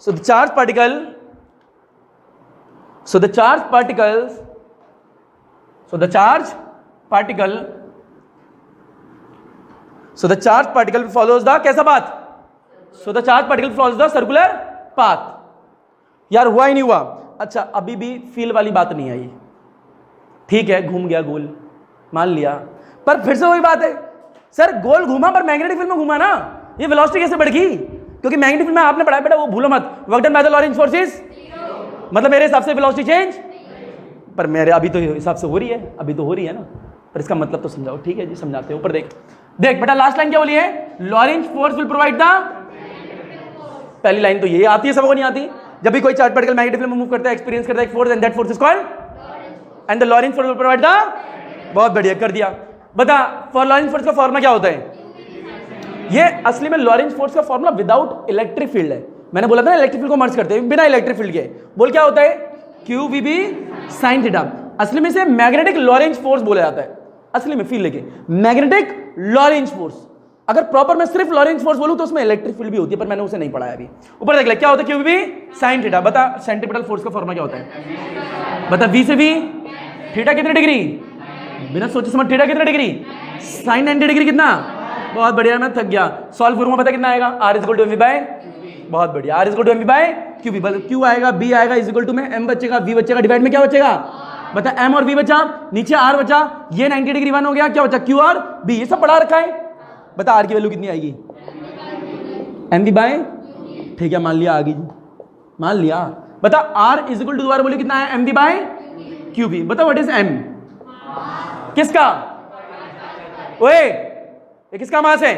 So the charged particle, so the charged particles, so the charged particle, so the charged particle follows the कैसा path? So the charged particle follows the circular path. यार हुआ ही नहीं हुआ? अच्छा अभी भी feel वाली बात नहीं आई, ठीक है घूम गया गोल मान लिया, पर फिर से वही बात है सर, गोल घूमा पर मैग्नेटिक फील्ड में घूमा ना, ये वेलोसिटी कैसे बढ़ गई? क्योंकि मैग्नेटिक फील्ड में आपने पढ़ा बेटा, वो भूलो मत, work done by the Lorentz forces, मतलब मेरे हिसाब से वेलोसिटी चेंज, पर मेरे अभी तो हिसाब से हो रही है, अभी तो हो रही है ना, पर इसका मतलब तो समझाओ। ठीक है जी समझाते हो। ऊपर देख देख बेटा, लास्ट लाइन क्या बोली है? Lorentz force will provide the, पहली लाइन तो ये आती है, सबको नहीं आती। जब भी कोई चार्ज पार्टिकल मैग्नेटिक फील्ड में मूव करता है, एक्सपीरियंस करता है एक force, and that force is called, and the Lorentz force will provide the, बहुत बढ़िया कर दिया। बता फॉर लॉरेंज फोर्स का फॉर्मूला क्या होता है? ये असली में लॉरेंज फोर्स का फॉर्मूला विदाउट इलेक्ट्रिक फील्ड है। मैंने बोला था ना इलेक्ट्रिक फील्ड को मर्ज करते हैं बिना इलेक्ट्रिक फील्ड के, बोल क्या होता है? Q V B sine theta. असली में इसे मैग्नेटिक लॉरेंज फोर्स बोला जाता है, असली में फील्ड लेके मैग्नेटिक लॉरेंज फोर्स। अगर प्रॉपर मैं सिर्फ लॉरेंज फोर्स बोलूं तो उसमें इलेक्ट्रिक फील्ड भी होती है, पर मैंने उसे नहीं पढ़ाया अभी। ऊपर देख ले क्या होता है? Q V B sine theta. बता सेंट्रीपिटल फोर्स का फॉर्मूला क्या होता है? बता वी से वी, थीटा कितने डिग्री? बिना सोचे समझ थीटा कितने डिग्री? Sign 90 degree. कितना? बहुत बढ़िया, मैं थक गया। सॉल्व करूंगा पता कितना आएगा? R is equal to M V by, बहुत बढ़िया, R is equal to M V by Q B. Q आएगा, बी आएगा, इज इक्वल टू में एम बचेगा, वी बचेगा, डिवाइड में क्या बचेगा? बता एम और वी बचा, नीचे आर बचा, ये 90 डिग्री 1 हो गया, क्या बचा? क्यू और बी, ये सब पढ़ा रखा है। बता आर की वैल्यू कितनी आएगी? एम वी बाय, ठीक है मान लिया, आ गई मान लिया। बता आर इज इक्वल टू, दोबारा बोलिए कितना है? M V by Q B. बता व्हाट इज एम? किसका? ओए ये किसका मास है?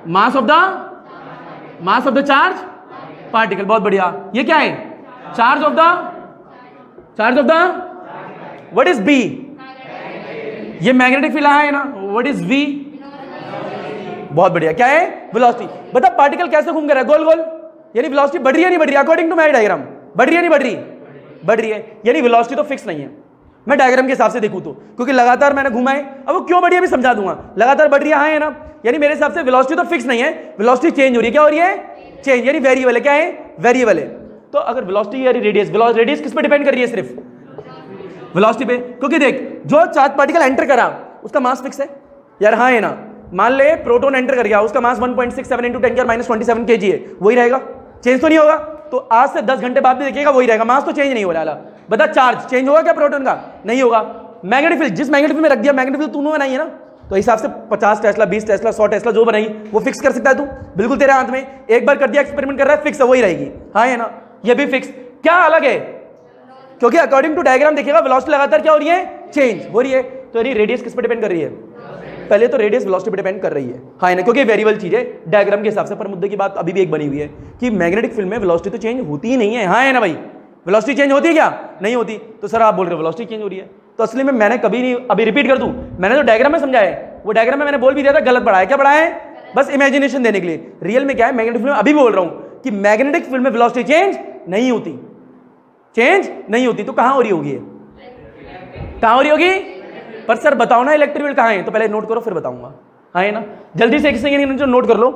Mass of the charge particle. बहुत बढ़िया। ये क्या है? Charge of the what is B? ये मैग्नेटिक फील्ड है ना, व्हाट इज वी? बहुत बढ़िया, क्या है? वेलोसिटी। बता पार्टिकल कैसे घूम कर रहा है? गोल गोल, यानी वेलोसिटी बढ़ रही है नहीं बढ़ रही? अकॉर्डिंग टू माय डायग्राम बढ़ रही है नहीं बढ़ रही? बढ़ रही है, यानी वेलोसिटी तो फिक्स नहीं है। मैं डायग्राम के हिसाब से देखूं तो, क्योंकि लगातार मैंने घुमाए, अब वो क्यों बढ़ी है अभी समझा दूंगा। लगातार बढ़ रही है ना, यानी मेरे हिसाब से वेलोसिटी तो फिक्स नहीं है, वेलोसिटी चेंज हो रही है। क्या हो रही है? चेंज, यानी वेरिएबल है। क्या है? वेरिएबल है। तो अगर वेलोसिटी यानी रेडियस किस पे डिपेंड कर रही है? सिर्फ वेलोसिटी पे। क्योंकि देख जो चार्ज पार्टिकल एंटर करा उसका मास फिक्स है यार, हाँ है ना। मान ले प्रोटॉन एंटर कर गया, उसका मास 1.67 × 10⁻27 kg है, वही रहेगा, चेंज तो नहीं होगा। तो आज से 10 घंटे बाद भी देखिएगा वही रहेगा, मास तो चेंज नहीं हो रहा। बता चार्ज चेंज होगा क्या प्रोटॉन का? नहीं होगा। मैग्नेटिक फील्ड, जिस मैग्नेटिक फील्ड में रख दिया, मैग्नेटिक फील्ड तूने बनाई है ना, तो हिसाब से 50 टेस्ला 20 टेस्ला 100 टेस्ला जो बनाई वो फिक्स कर सकता है तू, बिल्कुल तेरे हाथ में। एक बार कर दिया, एक्सपेरिमेंट कर रहा है, फिक्स है, वही रहेगी, हाँ है ना। ये भी फिक्स, क्या अलग है? क्योंकि अकॉर्डिंग टू डायग्राम देखिएगा वेलोसिटी लगातार क्या हो रही है? चेंज हो रही है। तो यानी रेडियस किस पर डिपेंड कर रही है? पहले तो रेडियस वेलोसिटी पे डिपेंड कर रही है, हाँ ना, क्योंकि वेरिएबल चीज है डायग्राम के हिसाब से। पर मुद्दे की बात अभी भी एक बनी हुई है कि मैग्नेटिक फील्ड में वेलोसिटी तो चेंज होती ही नहीं है, हाँ है ना भाई। वेलोसिटी चेंज होती है क्या? नहीं होती। तो सर आप बोल रहे हो वेलोसिटी चेंज हो रही है, तो असली में मैंने कभी नहीं, अभी रिपीट कर दूं, मैंने जो डायग्राम में समझाया है वो डायग्राम में मैंने बोल भी दिया था, गलत पढ़ा है। क्या पढ़ा है? बस इमेजिनेशन देने के लिए। रियल में क्या है? मैग्नेटिक फील्ड में अभी बोल रहा हूं कि मैग्नेटिक फील्ड में वेलोसिटी चेंज नहीं होती, चेंज नहीं होती। तो कहां हो रही होगी? कहां हो रही होगी? पर सर बताओ ना इलेक्ट्रिक फील्ड कहां है? तो पहले नोट करो फिर बताऊंगा, हाँ है ना। जल्दी से एक सेकंड नोट कर लो।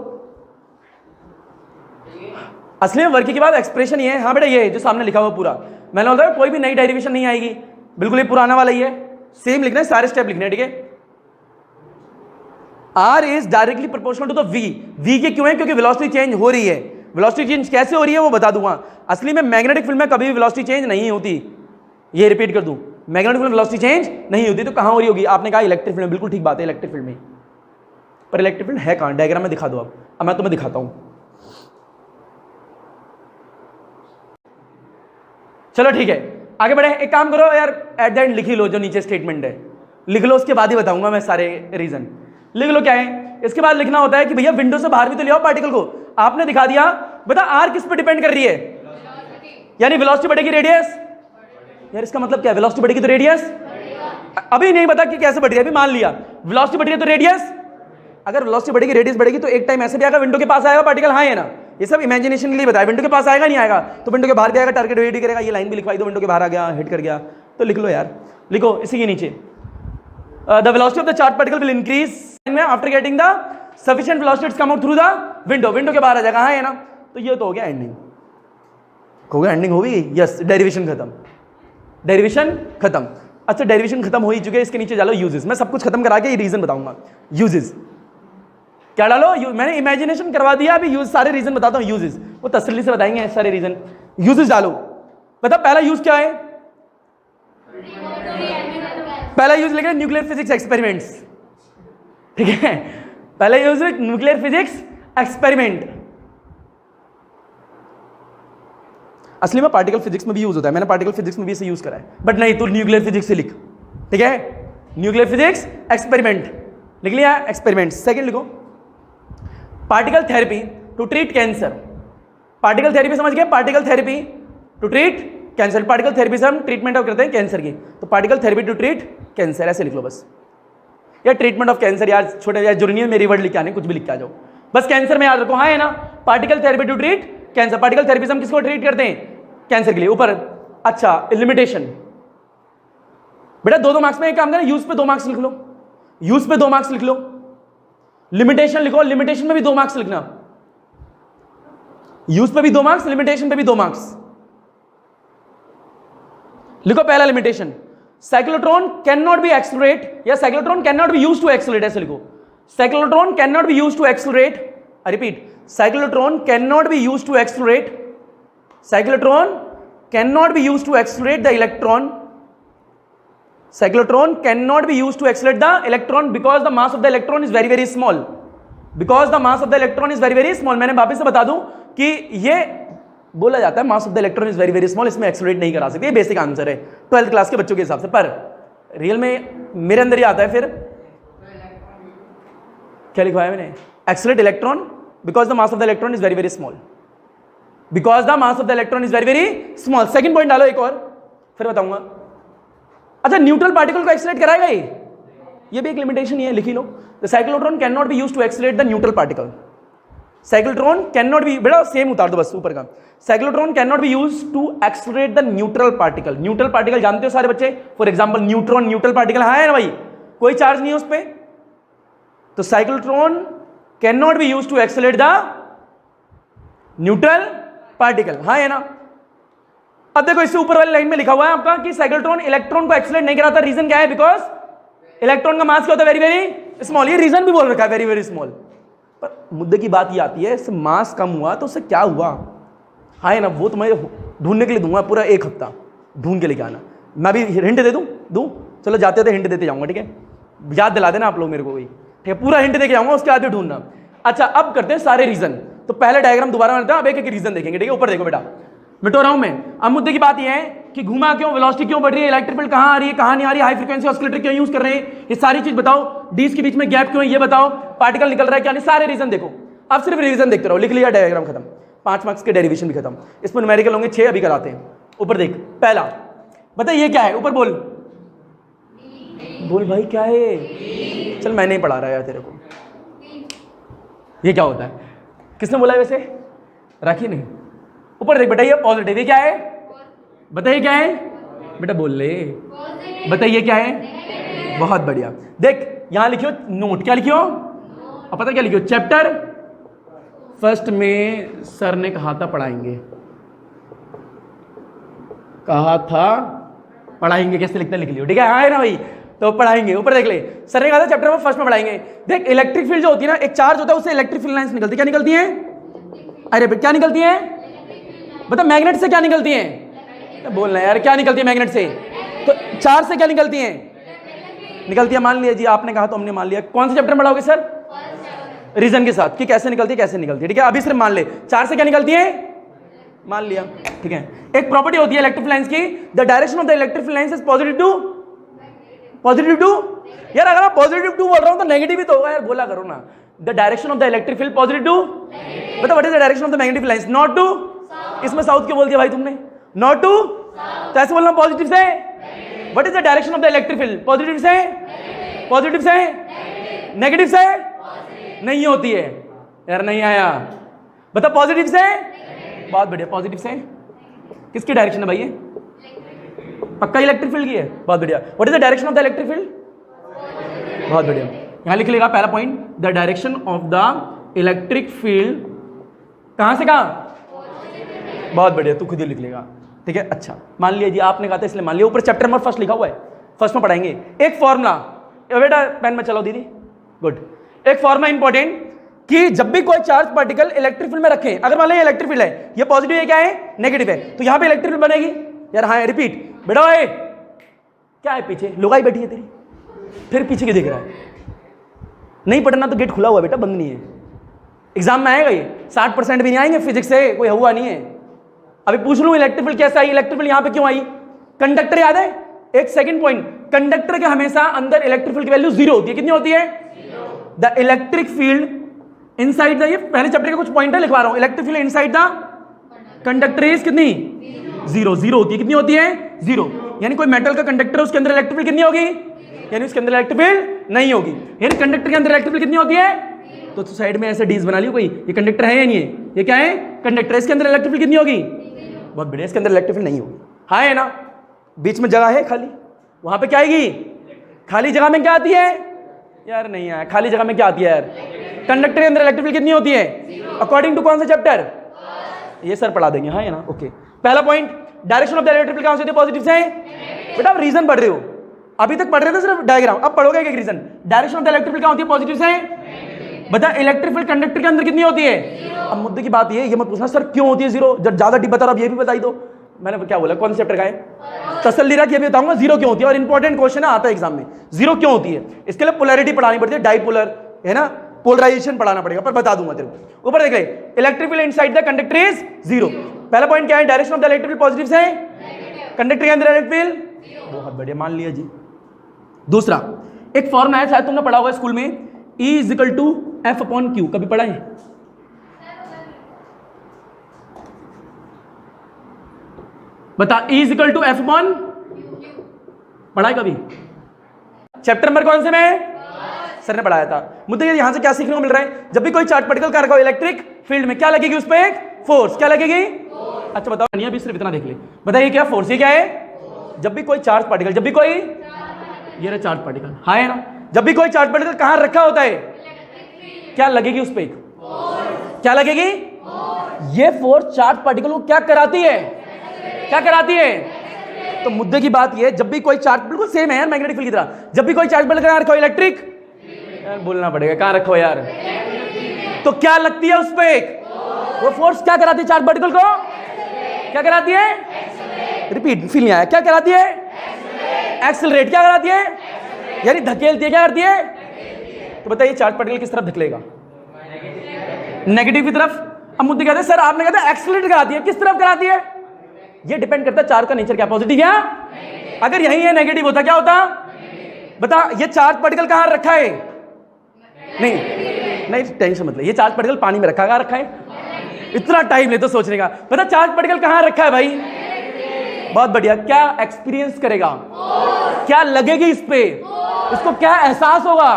असली में वर्क के बाद एक्सप्रेशन ये है, हाँ बेटा ये है जो सामने लिखा हुआ पूरा। मैंने बोला कोई भी नई डेरिवेशन नहीं आएगी, बिल्कुल ये पुराना वाला ही है, सेम लिखना है, सारे स्टेप लिखने हैं, ठीक है। R is directly proportional to the V. V के क्यों है? क्योंकि वेलोसिटी चेंज हो रही है। वेलोसिटी चेंज कैसे हो रही है वो बता दूंगा। असली में मैग्नेटिक फील्ड में कभी भी वेलोसिटी चेंज नहीं होती, ये रिपीट कर दूं, मैग्नेटिक फील्ड में वेलोसिटी चेंज नहीं होती। तो कहां हो रही होगी? आपने कहा इलेक्ट्रिक फील्ड में, बिल्कुल ठीक बात है, इलेक्ट्रिक फील्ड में। पर इलेक्ट्रिक फील्ड है कहां? डायग्राम में दिखा दो। अब मैं तुम्हें दिखाता हूं, चलो ठीक है आगे बढ़े। एक काम करो यार, एट द एंड लिख ही लो जो नीचे स्टेटमेंट है, लिख लो, उसके बाद ही बताऊंगा मैं सारे रीजन। लिख लो क्या है, इसके बाद लिखना होता है कि भैया विंडो से बाहर भी तो ले आओ पार्टिकल को। आपने दिखा दिया, बता आर किस पे डिपेंड कर रही है? यानी वेलोसिटी बढ़ेगी, रेडियस। यार इसका मतलब क्या है? वेलोसिटी बढ़ेगी तो रेडियस। अभी नहीं बता कि कैसे बढ़ रही है, अभी मान लिया वेलोसिटी बढ़ रही है तो रेडियस। अगर वेलोसिटी बढ़ेगी रेडियस बढ़ेगी तो एक टाइम ऐसे भी आएगा विंडो के पास आएगा पार्टिकल, हाँ है ना। ये सब इमेजिनेशन के लिए बताया, विंडो के पास आएगा नहीं आएगा, तो विंडो के बाहर भी आएगा, टारगेट वेट करेगा। ये लाइन भी लिखवाई दो, विंडो के बाहर आ गया, हिट कर गया, तो लिख लो यार, लिखो इसी के नीचे। The velocity of the charge particle will increase after getting the sufficient velocity come out through the window. Window के बाहर आ जाएगा, हाँ है ना। तो ये तो हो गया एंडिंग। कहोगे एंडिंग हो गई, यस, डेरिवेशन खत्म, डेरिवेशन खत्म। अच्छा डेरिवेशन खत्म हो ही चुके, इसके नीचे डालो यूजेस। मैं सब कुछ खत्म करा के ये रीजन बताऊंगा। यूजेस क्या डालो, मैंने इमेजिनेशन करवा दिया, अभी यूज सारे रीजन बताता हूं। यूजेस वो तसल्ली से बताएंगे सारे रीजन। यूजेस डालो, बता पहला यूज क्या है? पहला यूज लिखा न्यूक्लियर फिजिक्स एक्सपेरिमेंट्स, ठीक है, पहला यूज न्यूक्लियर फिजिक्स एक्सपेरिमेंट। असली में पार्टिकल फिजिक्स में भी यूज होता है, मैंने पार्टिकल फिजिक्स में भी इसे यूज करा है, बट नहीं, तू न्यूक्लियर फिजिक्स से लिख, ठीक है, न्यूक्लियर फिजिक्स एक्सपेरिमेंट लिख लिया, एक्सपेरिमेंट। सेकंड लिखो particle therapy to treat cancer. Particle therapy समझ गए, particle therapy to treat cancer. Particle therapy से हम ट्रीटमेंट करते हैं कैंसर की, तो particle therapy to treat cancer ऐसे लिख लो बस। या ट्रीटमेंट ऑफ कैंसर, यार छोटे यार जरूरी है मेरी वर्ड लिख के आने, कुछ भी लिख के आ जाओ, बस कैंसर में याद रखो। हाँ है ना, particle therapy to treat cancer. Particle therapy से हम किसको ट्रीट करते हैं? कैंसर के लिए। ऊपर अच्छा लिमिटेशन, बेटा 2-2 मार्क्स में एक काम करना, यूज पे 2 मार्क्स लिख लो, यूज पे 2 मार्क्स लिख लो। लिमिटेशन लिखो, लिमिटेशन में भी 2 मार्क्स लिखना, यूज पे भी 2 मार्क्स, लिमिटेशन पे भी 2 मार्क्स लिखो। पहला limitation, cyclotron can not be accelerate, या cyclotron can not be used to accelerate, ऐसे लिखो। Cyclotron can not be used to accelerate, I repeat, cyclotron can not be used to accelerate, cyclotron cannot be used to accelerate the electron, cyclotron cannot be used to accelerate the electron because the mass of the electron is very very small, because the mass of the electron is very very small। मैंने वापस से बता दूं कि ये बोला जाता है mass of the electron is very very small, इसमें एक्सेलरेट नहीं करा सकते, ये बेसिक आंसर है 12th क्लास के बच्चों के हिसाब से, पर रियल में मेरे अंदर ही आता है। फिर क्या लिखवाया मैंने? Accelerate electron because the mass of the electron is very very small, because the mass of the electron is very very small. Second point डालो एक और, फिर बताऊंगा। अच्छा न्यूट्रल पार्टिकल को एक्सेलरेट कराएगा ये भी एक लिमिटेशन ही है, लिखी लो। The cyclotron can not be used to accelerate the neutral particle. Cyclotron can not be, बेटा सेम उतार दो बस ऊपर का। Cyclotron can not be used to accelerate the neutral particle. Neutral particle जानते हो सारे बच्चे, for example neutron neutral particle है ना भाई, कोई चार्ज नहीं है उस पर, तो cyclotron can not be used to accelerate the neutral particle, हाँ है ना। अब देखो इससे ऊपर वाली लाइन में लिखा हुआ है आपका कि साइक्लोट्रॉन इलेक्ट्रॉन को एक्सेलरेट नहीं कराता, रीजन क्या है? बिकॉज इलेक्ट्रॉन का मास क्या होता है? Very very small. ये रीजन भी बोल रखा है, वेरी वेरी स्मॉल। पर मुद्दे की बात ये आती है, इससे मास कम हुआ तो उससे क्या हुआ? हाँ है ना, वो तुम्हें ढूंढने के लिए दूंगा पूरा 1 हफ्ता, ढूंढ के लेके आना। मैं भी हिंट दे दूं? चलो जाते थे हिंट देते जाऊंगा, ठीक है, याद दिला देना आप लोग मेरे को भी, ठीक है, पूरा हिंट देके जाऊंगा, उसके बाद भी ढूंढना। अच्छा अब करते हैं सारे रीजन। तो पहले डायग्राम दोबारा बनाते हैं, अब एक एक रीजन देखेंगे, ठीक है। ऊपर देखो बेटा, मिटो रहा हूं मैं। अब मुद्दे की बात यह है कि घुमा क्यों, वेलोसिटी क्यों बढ़ रही है, इलेक्ट्रिक फील्ड कहां आ रही है, कहां नहीं आ रही है, हाई फ्रीक्वेंसी ऑसिलेटर क्यों यूज कर रहे हैं, ये सारी चीज बताओ। डीज के बीच में गैप क्यों है ये बताओ, पार्टिकल निकल रहा है क्या नहीं, सारे रीजन देखो। अब सिर्फ रिवीजन देखते रहो, लिख लिया, डायग्राम खत्म, 5 मार्क्स के डेरिवेशन भी खत्म। इसमें न्यूमेरिकल होंगे 6, अभी कराते हैं। ऊपर देख, पहला बता ये क्या है, ऊपर बोल बोल भाई क्या है। चल मैं नहीं पढ़ा रहा यार तेरे को, ये क्या होता है, किसने बोला है वैसे, राखी नहीं। ऊपर देख बेटा, ये पॉजिटिव, ये क्या है बताइए, क्या है बेटा, बोल ले, बताइए क्या है। बहुत बढ़िया, देख यहां लिखियो नोट, क्या लिखियो, अब पता क्या लिखियो, चैप्टर फर्स्ट में सर ने कहा था पढ़ाएंगे, कहा था पढ़ाएंगे, कैसे लिखते लिख लियो, ठीक है, हाँ है ना भाई, तो पढ़ाएंगे। ऊपर देख ले, सर ने कहा था चैप्टर में फर्स्ट में पढ़ाएंगे। देख इलेक्ट्रिक फील्ड जो होती है ना, एक चार्ज होता है, उससे इलेक्ट्रिक फील्ड लाइंस निकलती है, क्या निकलती है, अरे क्या निकलती है बता, मैग्नेट से क्या निकलती है, बोलना यार, क्या निकलती है मैग्नेट से, तो चार्ज से क्या निकलती है, निकलती है, मान लिया जी, आपने कहा तो हमने मान लिया। कौन से चैप्टर में पढ़ाओगे सर, रीजन के साथ कि कैसे निकलती है, कैसे निकलती है, ठीक है। अभी सिर्फ मान ले, चार्ज से क्या निकलती है, मान लिया, ठीक है। एक प्रॉपर्टी होती है इलेक्ट्रिक फील्ड लाइंस की, the direction of the electric field lines is positive to यार, अगर मैं पॉजिटिव टू बोल रहा हूं तो नेगेटिव ही तो होगा यार, बोला करो ना। The direction of the electric field positive to, बता what is the direction of the magnetic field lines, not to, इसमें साउथ क्यों बोल दिया भाई तुमने, नॉट टू, तो ऐसे बोलना पॉजिटिव से। What is the direction of the electric field, positive से, पॉजिटिव से, नेगेटिव से नहीं होती है यार, नहीं आया, बता पॉजिटिव से, बहुत बढ़िया, पॉजिटिव से किसकी डायरेक्शन है भाई, ये पक्का इलेक्ट्रिक फील्ड की है, बहुत बढ़िया। What is the direction of the electric field, बहुत बढ़िया, यहां लिख लेगा पहला point, the direction of the electric field, कहां से कहां, बहुत बढ़िया, तू खुद ही लिख लेगा, ठीक है। अच्छा मान लिया जी, आपने कहा था इसलिए मान लिया, ऊपर चैप्टर नंबर फर्स्ट लिखा हुआ है, फर्स्ट में पढ़ाएंगे एक फॉर्मूला। बेटा पेन में चलाओ दीदी, गुड। एक फॉर्मूला इंपॉर्टेंट कि जब भी कोई चार्ज पार्टिकल इलेक्ट्रिक फील्ड में रखें, अगर मान लो ये इलेक्ट्रिक फील्ड है, ये पॉजिटिव है, क्या है नेगेटिव है, तो यहां पे इलेक्ट्रिक फील्ड बनेगी यार। हाँ रिपीट बेटा, भाई क्या है पीछे लुगाई बैठी है तेरी, फिर पीछे की दिख रहा है, नहीं पढ़ना तो गेट खुला हुआ बेटा, बंद नहीं है। एग्जाम में आएगा ये, 60% भी नहीं आएंगे फिजिक्स से, कोई हुआ नहीं है। अभी पूछ लूं इलेक्ट्रिक फील्ड कैसे आई, इलेक्ट्रिक फील्ड यहां पे क्यों आई, कंडक्टर याद है, एक सेकंड पॉइंट, कंडक्टर के हमेशा अंदर इलेक्ट्रिक फील्ड की वैल्यू 0 होती है, कितनी होती है, the electric field inside the, ये पहले चैप्टर के कुछ पॉइंटर लिखवा रहा हूं, electric field inside the conductor is कितनी 0 होती है, कितनी होती है 0। यानी कोई मेटल का कंडक्टर है, उसके अंदर इलेक्ट्रिक फील्ड कितनी होगी, यानी उसके अंदर इलेक्ट्रिक फील्ड नहीं होगी, यानी कंडक्टर के अंदर इलेक्ट्रिक फील्ड कितनी होती है, तो साइड में ऐसे डीज बना लियो कोई, ये कंडक्टर है या नहीं है, ये क्या है कंडक्टर, इसके अंदर इलेक्ट्रिक फील्ड कितनी होगी, बहुत बढ़िया, इसके अंदर इलेक्ट्रिक फील्ड नहीं होगी, हाँ है ना, बीच में जगह है खाली, वहां पे क्या आएगी, खाली जगह में क्या आती है यार, नहीं आया, खाली जगह में क्या आती है यार, कंडक्टर के अंदर इलेक्ट्रिक फील्ड कितनी होती है, अकॉर्डिंग टू कौन सा चैप्टर, ये सर पढ़ा देंगे, हाँ है ना, ओके। पहला point, direction of the electric field कहां से होती है, पॉजिटिव से। बेटा आप रीजन पढ़ रहे हो, अभी तक पढ़ रहे थे सिर्फ डायग्राम, अब पढ़ोगे एक region. Direction of the electric field कहां होती है, पॉजिटिव से। बता इलेक्ट्रिक फील्ड कंडक्टर के अंदर कितनी होती है, अब मुद्दे की बात ये मत पूछना सर क्यों होती है 0, जब ज्यादा डीप बता रहा, अब ये भी बताई दो, मैंने क्या बोला कौन से चैप्टर का है, तसल्ली रख, ये भी बताऊंगा 0 क्यों होती है, और इंपॉर्टेंट क्वेश्चन है आता है एग्जाम में, 0 क्यों होती है, इसके लिए पोलैरिटी पढ़ानी पड़ती है, डाइपोलर है ना, पोलराइजेशन पढ़ाना पड़ेगा, पर बता दूंगा तेरे को। ऊपर देख ले, electric field inside the conductor is 0। पहला पॉइंट क्या है, direction of the electric field positive से, कंडक्टर के अंदर इलेक्ट्रिक फील्ड, बहुत बढ़िया मान लिया जी। दूसरा एक फॉर्मूला है, शायद तुमने पढ़ा होगा स्कूल में, E = F/Q, कभी पढ़ा है, बता E = F/Q पढ़ा है कभी, चैप्टर नंबर कौन से में, सर ने पढ़ाया था। मुद्दे यहां से क्या सीखने को मिल रहा है, जब भी कोई चार्ज पार्टिकल का रखा हो इलेक्ट्रिक फील्ड में, क्या लगेगी उस पर, एक फोर्स, क्या लगेगी, अच्छा बताओ, नहीं अभी सिर्फ इतना देख ले, बताइए क्या फोर्स, ये क्या है, जब भी कोई चार्ज पार्टिकल, जब भी कोई, ये रहा चार्ज पार्टिकल, हाँ है ना, जब भी कोई चार्ज पार्टिकल कहां रखा होता है, क्या लगेगी उस पर, क्या लगेगी, ये फोर्स चार्ज पार्टिकल को क्या कराती है, क्या कराती है, तो मुद्दे की बात ये, जब भी कोई चार्ज, बिल्कुल सेम है यार मैग्नेटिक फील्ड की तरह, जब भी कोई चार्ज पार्टिकल कहां रखा हो इलेक्ट्रिक, यार बोलना पड़ेगा कहां रखा हो यार, तो क्या लगती है उस पर एक, वो फोर्स क्या कराती है चार्ज पार्टिकल को, क्या कराती है, रिपीट फील नहीं आया, क्या कराती है, एक्सेलरेट, क्या कराती है, यानी धकेलती है, क्या करती है, तो बताइए चार्ज पार्टिकल किस तरफ धकेलेगा, नेगेटिव की तरफ। अब मुद्दे कहते हैं सर आपने कहा था एक्सेलरेट कराती है, किस तरफ कराती है, ये डिपेंड करता है चार्ज का नेचर क्या, पॉजिटिव या, अगर यही है नेगेटिव होता क्या होता, बता ये चार्ज पार्टिकल कहां रखा है, नहीं टेंशन मतलब, ये चार्ज पार्टिकल पानी में रखा है, कहां रखा है, इतना टाइम ले तो सोचने का, बता चार्ज पार्टिकल कहां रखा है भाई, बहुत बढ़िया, क्या एक्सपीरियंस करेगा, क्या लगेगी इस पे, इसको क्या एहसास होगा,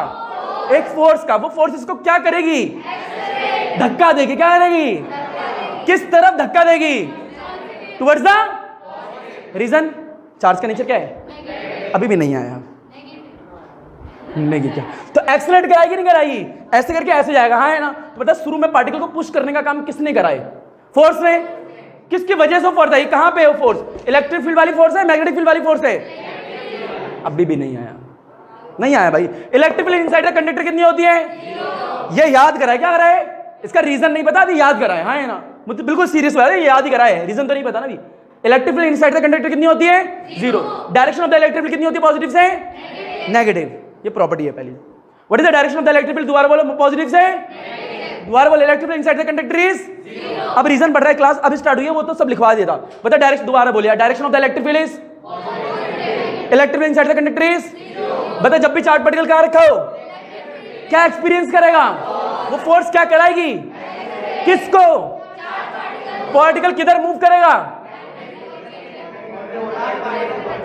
एक फोर्स का, वो फोर्स इसको क्या करेगी, धक्का देगी, क्या करेगी, किस तरफ धक्का देगी, टुवर्ड्स द रीजन, चार्ज का नेचर क्या है, अभी भी नहीं आया, नहीं क्या, तो एक्सेलरेट कराएगी नहीं कराएगी, ऐसे करके ऐसे जाएगा, हाँ है ना, तो बता शुरू में पार्टिकल को पुश करने का काम किसने कराए, फोर्स ने, किसकी वजह से फोर्स आई, कहां पे है वो फोर्स, इलेक्ट्रिक फील्ड वाली फोर्स है, मैग्नेटिक फील्ड वाली फोर्स है, अभी भी नहीं आया, नहीं आया भाई। Electric field inside the conductor कितनी होती है, ये याद कराए, क्या कराए, इसका रीजन नहीं पता, याद कराए, हाँ है ना, मुझे बिल्कुल सीरियस हुआ है, ये याद ही कराए, रीजन तो नहीं पता ना अभी। Electric field inside the conductor कितनी होती है, 0। Direction of the electric field कितनी होती है, पॉजिटिव से नेगेटिव, ये प्रॉपर्टी है पहली। What is the direction of the electric field, दोबारा बोलो, पॉजिटिव से, दोबारा बोलो, electric field inside the conductor is, अब रीजन पढ़ रहा है, क्लास अभी स्टार्ट हुई है, वो तो सब लिखवा दिया था, बता डायरेक्शन, दोबारा बोलिए, direction of the electric field is, electric field inside the conductor is, बता जब भी चार्ज पार्टिकल कहां रखा हो, क्या एक्सपीरियंस करेगा, वो फोर्स क्या कराएगी, किसको, पार्टिकल किधर मूव करेगा,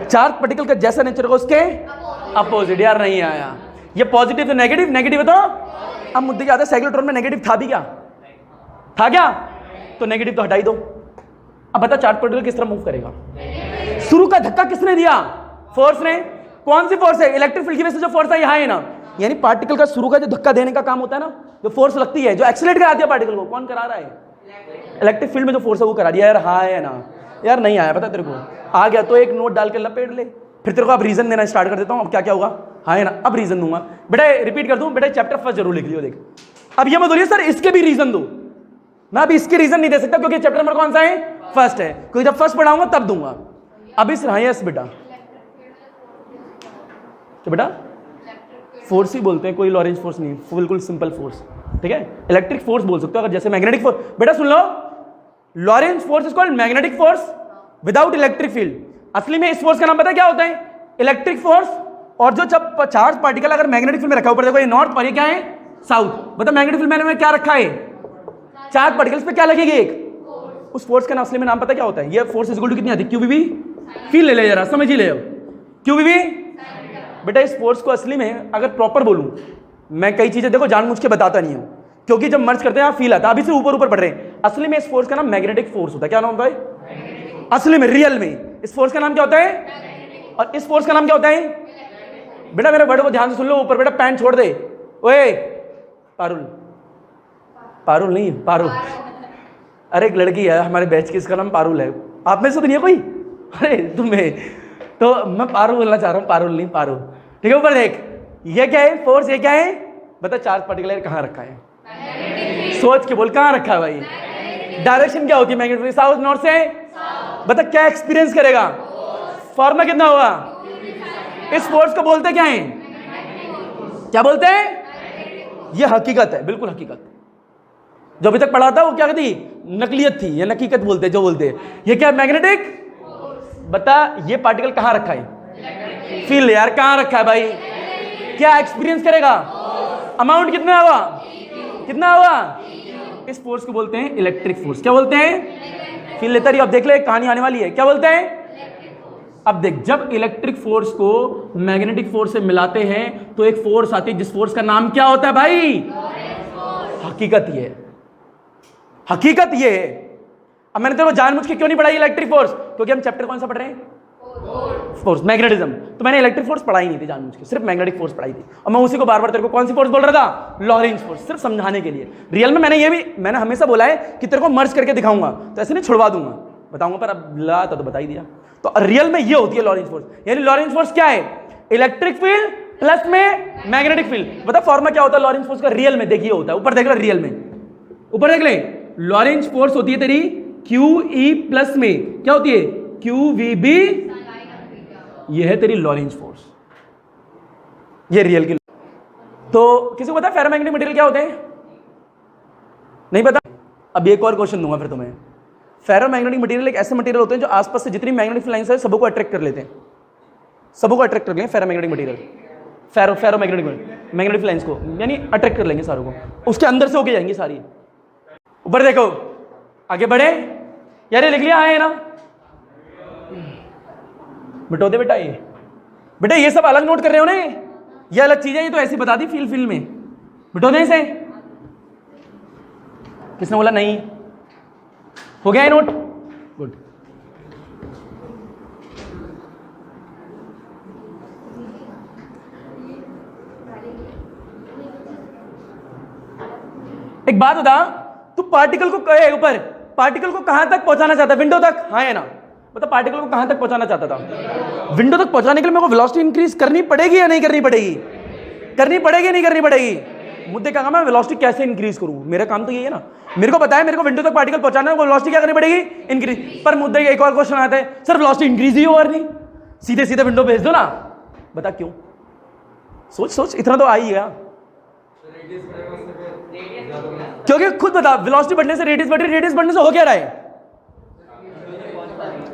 चार्ज पार्टिकल का जैसा नेचर होगा उसके अपोजिट, यार नहीं आया, ये पॉजिटिव तो नेगेटिव, नेगेटिव तो, अब मुद्दे क्या आता है, साइक्लोट्रॉन में नेगेटिव था भी क्या, था क्या, तो नेगेटिव तो हटा ही दो। अब बता चार्ज पार्टिकल किस तरह मूव करेगा, शुरू का धक्का किसने दिया, फोर्स ने, कौन सी फोर्स है, इलेक्ट्रिक फील्ड की वजह से जो फोर्स है यहाँ है ना, यानी पार्टिकल का शुरू का जो धक्का देने का काम होता है ना, जो फोर्स लगती है, जो एक्सीलरेट कराती है पार्टिकल को, कौन करा रहा है, इलेक्ट्रिक फील्ड में जो फोर्स है वो करा दिया यार, हाँ है ना यार, नहीं आया पता तेरे को, आ गया तो एक नोट डाल के लपेट ले, फिर तेरे को अब रीजन देना स्टार्ट कर देता हूँ। अब क्या क्या होगा, हाँ है ना, अब रीजन दूंगा बेटा, रिपीट कर दूं बेटा, चैप्टर फर्स्ट जरूर लिख लियो। देख अब ये मत बोलिए सर इसके भी रीजन दो, मैं अभी इसके रीजन नहीं दे सकता क्योंकि चैप्टर नंबर कौन सा है, फर्स्ट है, क्योंकि जब फर्स्ट पढ़ाऊंगा तब दूंगा। अभी हाँ यस बेटा, तो बेटा फोर्स ही बोलते हैं, कोई लॉरेंज फोर्स नहीं, बिल्कुल सिंपल फोर्स, ठीक है। इलेक्ट्रिक फोर्स बोल सकते हो अगर, जैसे मैग्नेटिक फोर्स, बेटा सुन लो, Lorentz force is called magnetic force without electric field. असली में इस फोर्स का नाम पता है क्या होता है, इलेक्ट्रिक फोर्स। और जो जब चार्ज पार्टिकल अगर मैग्नेटिक फील्ड में रखा, ऊपर देखो ये नॉर्थ और ये क्या है साउथ, मतलब मैग्नेटिक फील्ड में क्या रखा है, चार्ज पार्टिकल्स पे क्या लगेगी एक, उस फोर्स का असली में नाम पता क्या होता है, ये फोर्स इज इक्वल टू कितनी आती है, क्यूबीवी, फील ले ले जरा, समझ ही ले, क्यूबीवी। बेटा इस फोर्स को असली में अगर प्रॉपर बोलूं, मैं कई चीजें देखो जानबूझ के बताता नहीं हूं, क्योंकि जब मर्ज करते हैं फील आता है, अभी से ऊपर ऊपर पढ़ रहे हैं। असली में इस फोर्स का नाम मैग्नेटिक फोर्स होता है। क्या नाम होता है असली में, रियल में इस फोर्स का नाम क्या होता है, और इस फोर्स का नाम क्या होता है। बेटा मेरे वर्ड को ध्यान से सुन लो, ऊपर बेटा पैंट छोड़ दे, ओए पारुल, पारुल नहीं पारुल, अरे एक लड़की है हमारे बैच की, इसका नाम पारुल है, आप में से तो नहीं है कोई, अरे तुम्हें तो मैं पारुल बोलना चाह रहा हूँ, पारुल नहीं पारुल, ठीक है। ऊपर देख, ये क्या है फोर्स, ये क्या है बता, चार्ज पार्टिकल कहाँ रखा है, सोच के बोल कहाँ रखा है भाई, डायरेक्शन क्या होती है मैग्नेटिक, साउथ नॉर्थ से, बता क्या एक्सपीरियंस करेगा, फॉर्मा कितना होगा, इस फोर्स को बोलते क्या है, क्या बोलते हैं, ये हकीकत है, बिल्कुल हकीकत। जो अभी तक पढ़ा था वो क्या थी, नकलियत थी, ये हकीकत बोलते जो बोलते हैं, ये क्या मैग्नेटिक, बता ये पार्टिकल कहाँ रखा है, फील यार कहाँ रखा है भाई, क्या एक्सपीरियंस करेगा, अमाउंट कितना हुआ, कितना हुआ, इस फोर्स को बोलते हैं इलेक्ट्रिक फोर्स। क्या बोलते हैं, फील लेता रही। अब देख ले कहानी आने वाली है, क्या बोलते हैं। अब देख, जब इलेक्ट्रिक फोर्स को मैग्नेटिक फोर्स से मिलाते हैं तो एक फोर्स आती है, जिस फोर्स का नाम क्या होता है भाई, हकीकत ये है, हकीकत ये है। अब मैंने तेरे को जानबूझ के क्यों नहीं पढ़ाई इलेक्ट्रिक फोर्स, क्योंकि हम चैप्टर कौन सा पढ़ रहे हैं, फोर्स, मैग्नेटिज्म, तो मैंने इलेक्ट्रिक फोर्स पढ़ाई नहीं थी जानबूझ के, सिर्फ मैग्नेटिक फोर्स पढ़ाई थी। और मैं उसी को बार बार तेरे को कौन सी फोर्स बोल रहा था, लॉरेंज फोर्स, सिर्फ समझाने के लिए। रियल में मैंने हमेशा बोला है कि तेरे को मर्ज करके दिखाऊंगा, तो ऐसे नहीं छुड़वा दूंगा, बताऊंगा, पर अब ला तो बता ही दिया। तो रियल में ये होती है लॉरेंज फोर्स, यानी लॉरेंज फोर्स क्या है, इलेक्ट्रिक फील्ड प्लस में मैग्नेटिक फील्ड। बता फॉर्मूला क्या होता है लॉरेंज फोर्स का, रियल में देखिए होता है, ऊपर देख ले, रियल में ऊपर देख ले, लॉरेंज फोर्स होती है तेरी QE प्लस में क्या होती है, QVB, ये है तेरी लॉरेंज फोर्स, ये रियल की। तो किसी को पता है फेरोमैग्नेटिक मटेरियल क्या होते हैं, नहीं पता। अब एक और क्वेश्चन दूंगा फिर तुम्हें। फेरोमैग्नेटिक मटेरियल एक ऐसे मटेरियल होते हैं जो आसपास से जितनी मैग्नेटिक लाइंस है सबको अट्रैक्ट कर लेते हैं, सबको अट्रैक्ट कर लेंगे फेरोमैग्नेटिक मटेरियल, मैग्नेटिक लाइंस को, यानी अट्रैक्ट कर लेंगे सारों को, उसके अंदर से होके जाएंगी सारी। ऊपर देखो, आगे बढ़े यार, ये लिख लिया है ना, मिटो दे बेटा, ये बेटा ये सब अलग नोट कर रहे हो ना, ये अलग चीजें, ये तो ऐसी बता दी फील में, मिटो दे इसे। किसने बोला नहीं, हो गया है नोट, गुड। एक बात बता, तू पार्टिकल को ऊपर, पार्टिकल को कहां तक पहुंचाना चाहता है, विंडो तक, हाँ है ना, मतलब पार्टिकल को कहां तक पहुंचाना चाहता था, विंडो तक पहुंचाने के लिए मेरे को वेलोसिटी इंक्रीज करनी पड़ेगी या नहीं करनी पड़ेगी, करनी पड़ेगी या नहीं करनी पड़ेगी। मुद्दे का काम है वेलोसिटी कैसे इंक्रीज करूं, मेरा काम तो ये है ना, मेरे को बताया मेरे को विंडो तक पार्टिकल पहुंचाना है, वेलोसिटी क्या करनी पड़ेगी, इंक्रीज। पर मुद्दे एक और क्वेश्चन आता है, सर वेलोसिटी इंक्रीज ही हो और नहीं, सीधे सीधे विंडो भेज दो ना, बता क्यों, सोच सोच, इतना तो आ ही गया, क्योंकि खुद बता वेलोसिटी बढ़ने से रेडियस बढ़ रही, रेडियस बढ़ने से हो क्या रहा है,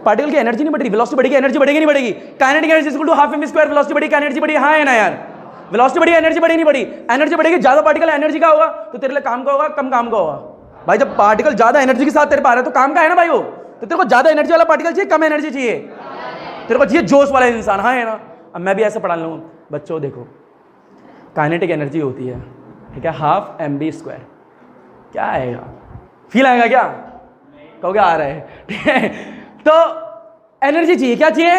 पार्टिकल की एनर्जी नहीं बढ़ रही, वेलोसिटी बढ़ेगी, एनर्जी बढ़ेगी नहीं बढ़ेगी, kinetic energy equal to half M square, velocity बढ़ी एनर्जी बढ़ी, हाँ है ना यार, वेलोसिटी बढ़ी एनर्जी बढ़ी नहीं बढ़ी, एनर्जी बढ़ेगी, ज्यादा पार्टिकल एनर्जी का होगा तो तेरे लिए काम का होगा, कम काम का होगा भाई। जब पार्टिकल ज्यादा एनर्जी के साथ तेरे पास आ रहा है तो काम का है ना भाई, वो तो तेरे को ज्यादा एनर्जी वाला पार्टिकल चाहिए, कम एनर्जी चाहिए, तेरे को चाहिए जोश वाला इंसान, हाँ है ना। अब मैं भी ऐसे पढ़ा लूँ बच्चों, देखो काइनेटिक एनर्जी होती है, ठीक है, हाफ mv स्क्वायर, क्या आएगा, फील आएगा क्या, कहोगे आ रहा है, ठीक है। तो एनर्जी चाहिए, क्या चाहिए,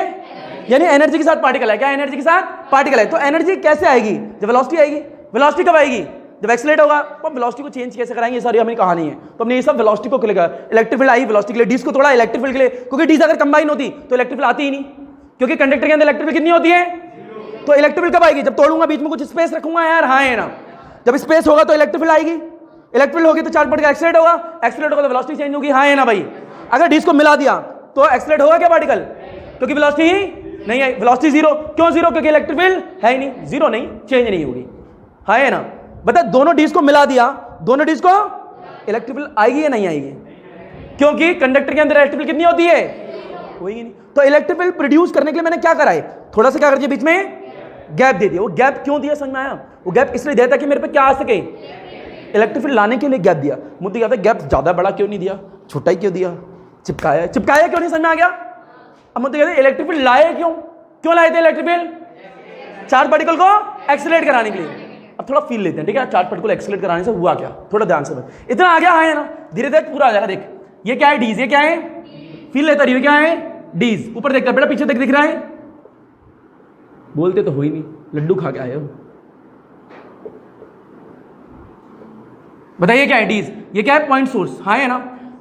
यानी एनर्जी के साथ पार्टिकल है, क्या एनर्जी के साथ पार्टिकल है, तो एनर्जी कैसे आएगी, जब वेलोसिटी आएगी, वेलोसिटी कब आएगी, जब एक्सेलरेट होगा तो वेलोसिटी को चेंज कैसे कराएंगे, ये सारी हमें कहानी है। तो हमने ये सब वेलोसिटी को लेकर इलेक्ट्रिक फील्ड आई, वेलोसिटी के लिए डीज को तोड़ा इलेक्ट्रिक फील्ड के लिए, क्योंकि डीज अगर कंबाइन होती तो इलेक्ट्रिक फील्ड आती ही नहीं, क्योंकि कंडक्टर के अंदर इलेक्ट्रिक फील्ड कितनी होती है, तो इलेक्ट्रिक फील्ड कब आएगी, जब तोड़ूंगा बीच में कुछ स्पेस रखूंगा यार, हाँ है ना, जब स्पेस होगा तो इलेक्ट्रिक फील्ड आएगी, इलेक्ट्रिक फील्ड होगी तो चार्ज पार्टिकल एक्सेलरेट होगा, एक्सेलरेट होगा तो वेलोसिटी चेंज होगी, हाँ है ना भाई। अगर डीज को मिला दिया तो एक्सेलरेट होगा क्या पार्टिकल, क्योंकि वेलोसिटी ही नहीं है, वेलोसिटी जीरो, क्यों जीरो, क्योंकि इलेक्ट्रिक फील्ड है ही नहीं, जीरो नहीं, चेंज नहीं होगी, हाँ है ना। बता दोनों डीज को मिला दिया, दोनों डीज को इलेक्ट्रिक फील्ड आएगी या नहीं आएगी, क्योंकि कंडक्टर के अंदर इलेक्ट्रिक फील्ड कितनी होती है, होगी नहीं। तो इलेक्ट्रिक फील्ड प्रोड्यूस करने के लिए मैंने क्या करा है, थोड़ा सा क्या कर दिया, बीच में गैप दे दिया। वो गैप क्यों दिया समझ में आया, वो गैप इसलिए दिया ताकि मेरे पे क्या आ सके, इलेक्ट्रिक फील्ड लाने के लिए गैप दिया। मुद्दे क्या था, गैप ज्यादा बड़ा क्यों नहीं दिया, छोटा ही क्यों दिया, चिपकाया चिपकाया क्यों नहीं, समझ में आ गया। अब मुद्दे कहते इलेक्ट्रिक फील्ड लाए क्यों, क्यों लाए थे इलेक्ट्रिक फील्ड, चार्ज पार्टिकल को एक्सेलरेट कराने के लिए। अब थोड़ा फील लेते हैं, ठीक है, चार्ज पार्टिकल एक्सेलरेट कराने से हुआ क्या, थोड़ा ध्यान से बस, इतना आ गया है ना, धीरे धीरे पूरा आ जाएगा। देख ये क्या है, डीज, ये क्या है, फील लेता रही, क्या है डीज, ऊपर देखता बेटा, पीछे देख दिख रहा है, बोलते तो हो ही नहीं, लड्डू खा के आए हो। बताइए क्या है डीज, ये क्या है पॉइंट सोर्स, हाँ है ना,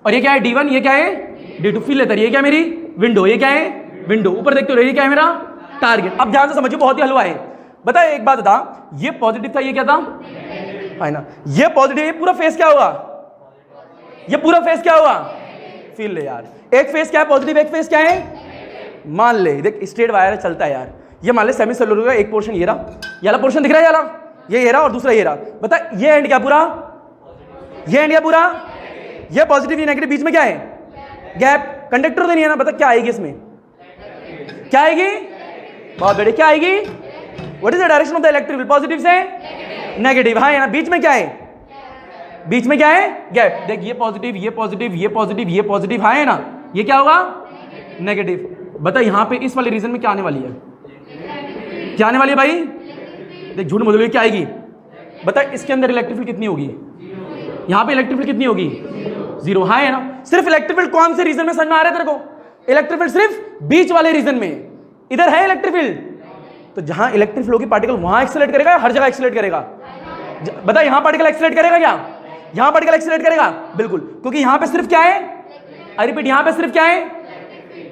और ये क्या है D1, ये क्या है D2, फील लेता रही, ये क्या मेरी विंडो, ये क्या है विंडो, ऊपर देखते हो ये क्या है मेरा टारगेट। अब ध्यान से समझिए, बहुत ही हलवा है। बता एक बात बता, ये पॉजिटिव था, ये क्या था, है ना, ये पॉजिटिव, ये पूरा फेस क्या हुआ, ये पूरा फेस क्या हुआ, फील ले यार, एक फेस क्या है पॉजिटिव, एक फेस क्या है, मान ले, देख स्ट्रेट वायर चलता है यार, ये मान ले सेमी सेलुलर का एक पोर्शन ये रहा, ये वाला पोर्शन दिख रहा है, ये वाला, ये रहा और दूसरा ये रहा। बता ये एंड क्या पूरा, ये एंड क्या पूरा, ये पॉजिटिव ये नेगेटिव, बीच में क्या है गैप, कंडक्टर तो नहीं है ना। बता क्या आएगी इसमें, क्या आएगी, बहुत बढ़िया, क्या आएगी, what is the direction of the electric field, positive से नेगेटिव, हाँ है ना, बीच में क्या है, बीच में क्या है गैप। देख ये पॉजिटिव, ये पॉजिटिव, ये पॉजिटिव, ये पॉजिटिव, हाँ है ना, ये क्या होगा नेगेटिव। बता यहां पे इस वाले रीजन में क्या आने वाली है, क्या आने वाली है भाई, देख झूठ बोल, क्या आएगी, बता इसके अंदर इलेक्ट्रिक फील्ड कितनी होगी, यहां पे इलेक्ट्रिक फील्ड कितनी होगी, जीरो, हाँ है ना। सिर्फ इलेक्ट्रिक फील्ड कौन से रीजन में समझ में आ रहा है तेरे को, इलेक्ट्रिक फील्ड सिर्फ बीच वाले रीजन में, इधर है इलेक्ट्रिक फील्ड, तो जहां इलेक्ट्रिक फील्ड होगी पार्टिकल वहां एक्सेलरेट करेगा, हर जगह एक्सेलरेट करेगा। बता यहां पार्टिकल एक्सेलरेट करेगा क्या, यहां पार्टिकल एक्सेलरेट करेगा, बिल्कुल, क्योंकि यहां पे सिर्फ क्या है, आई रिपीट, यहां पे सिर्फ क्या है,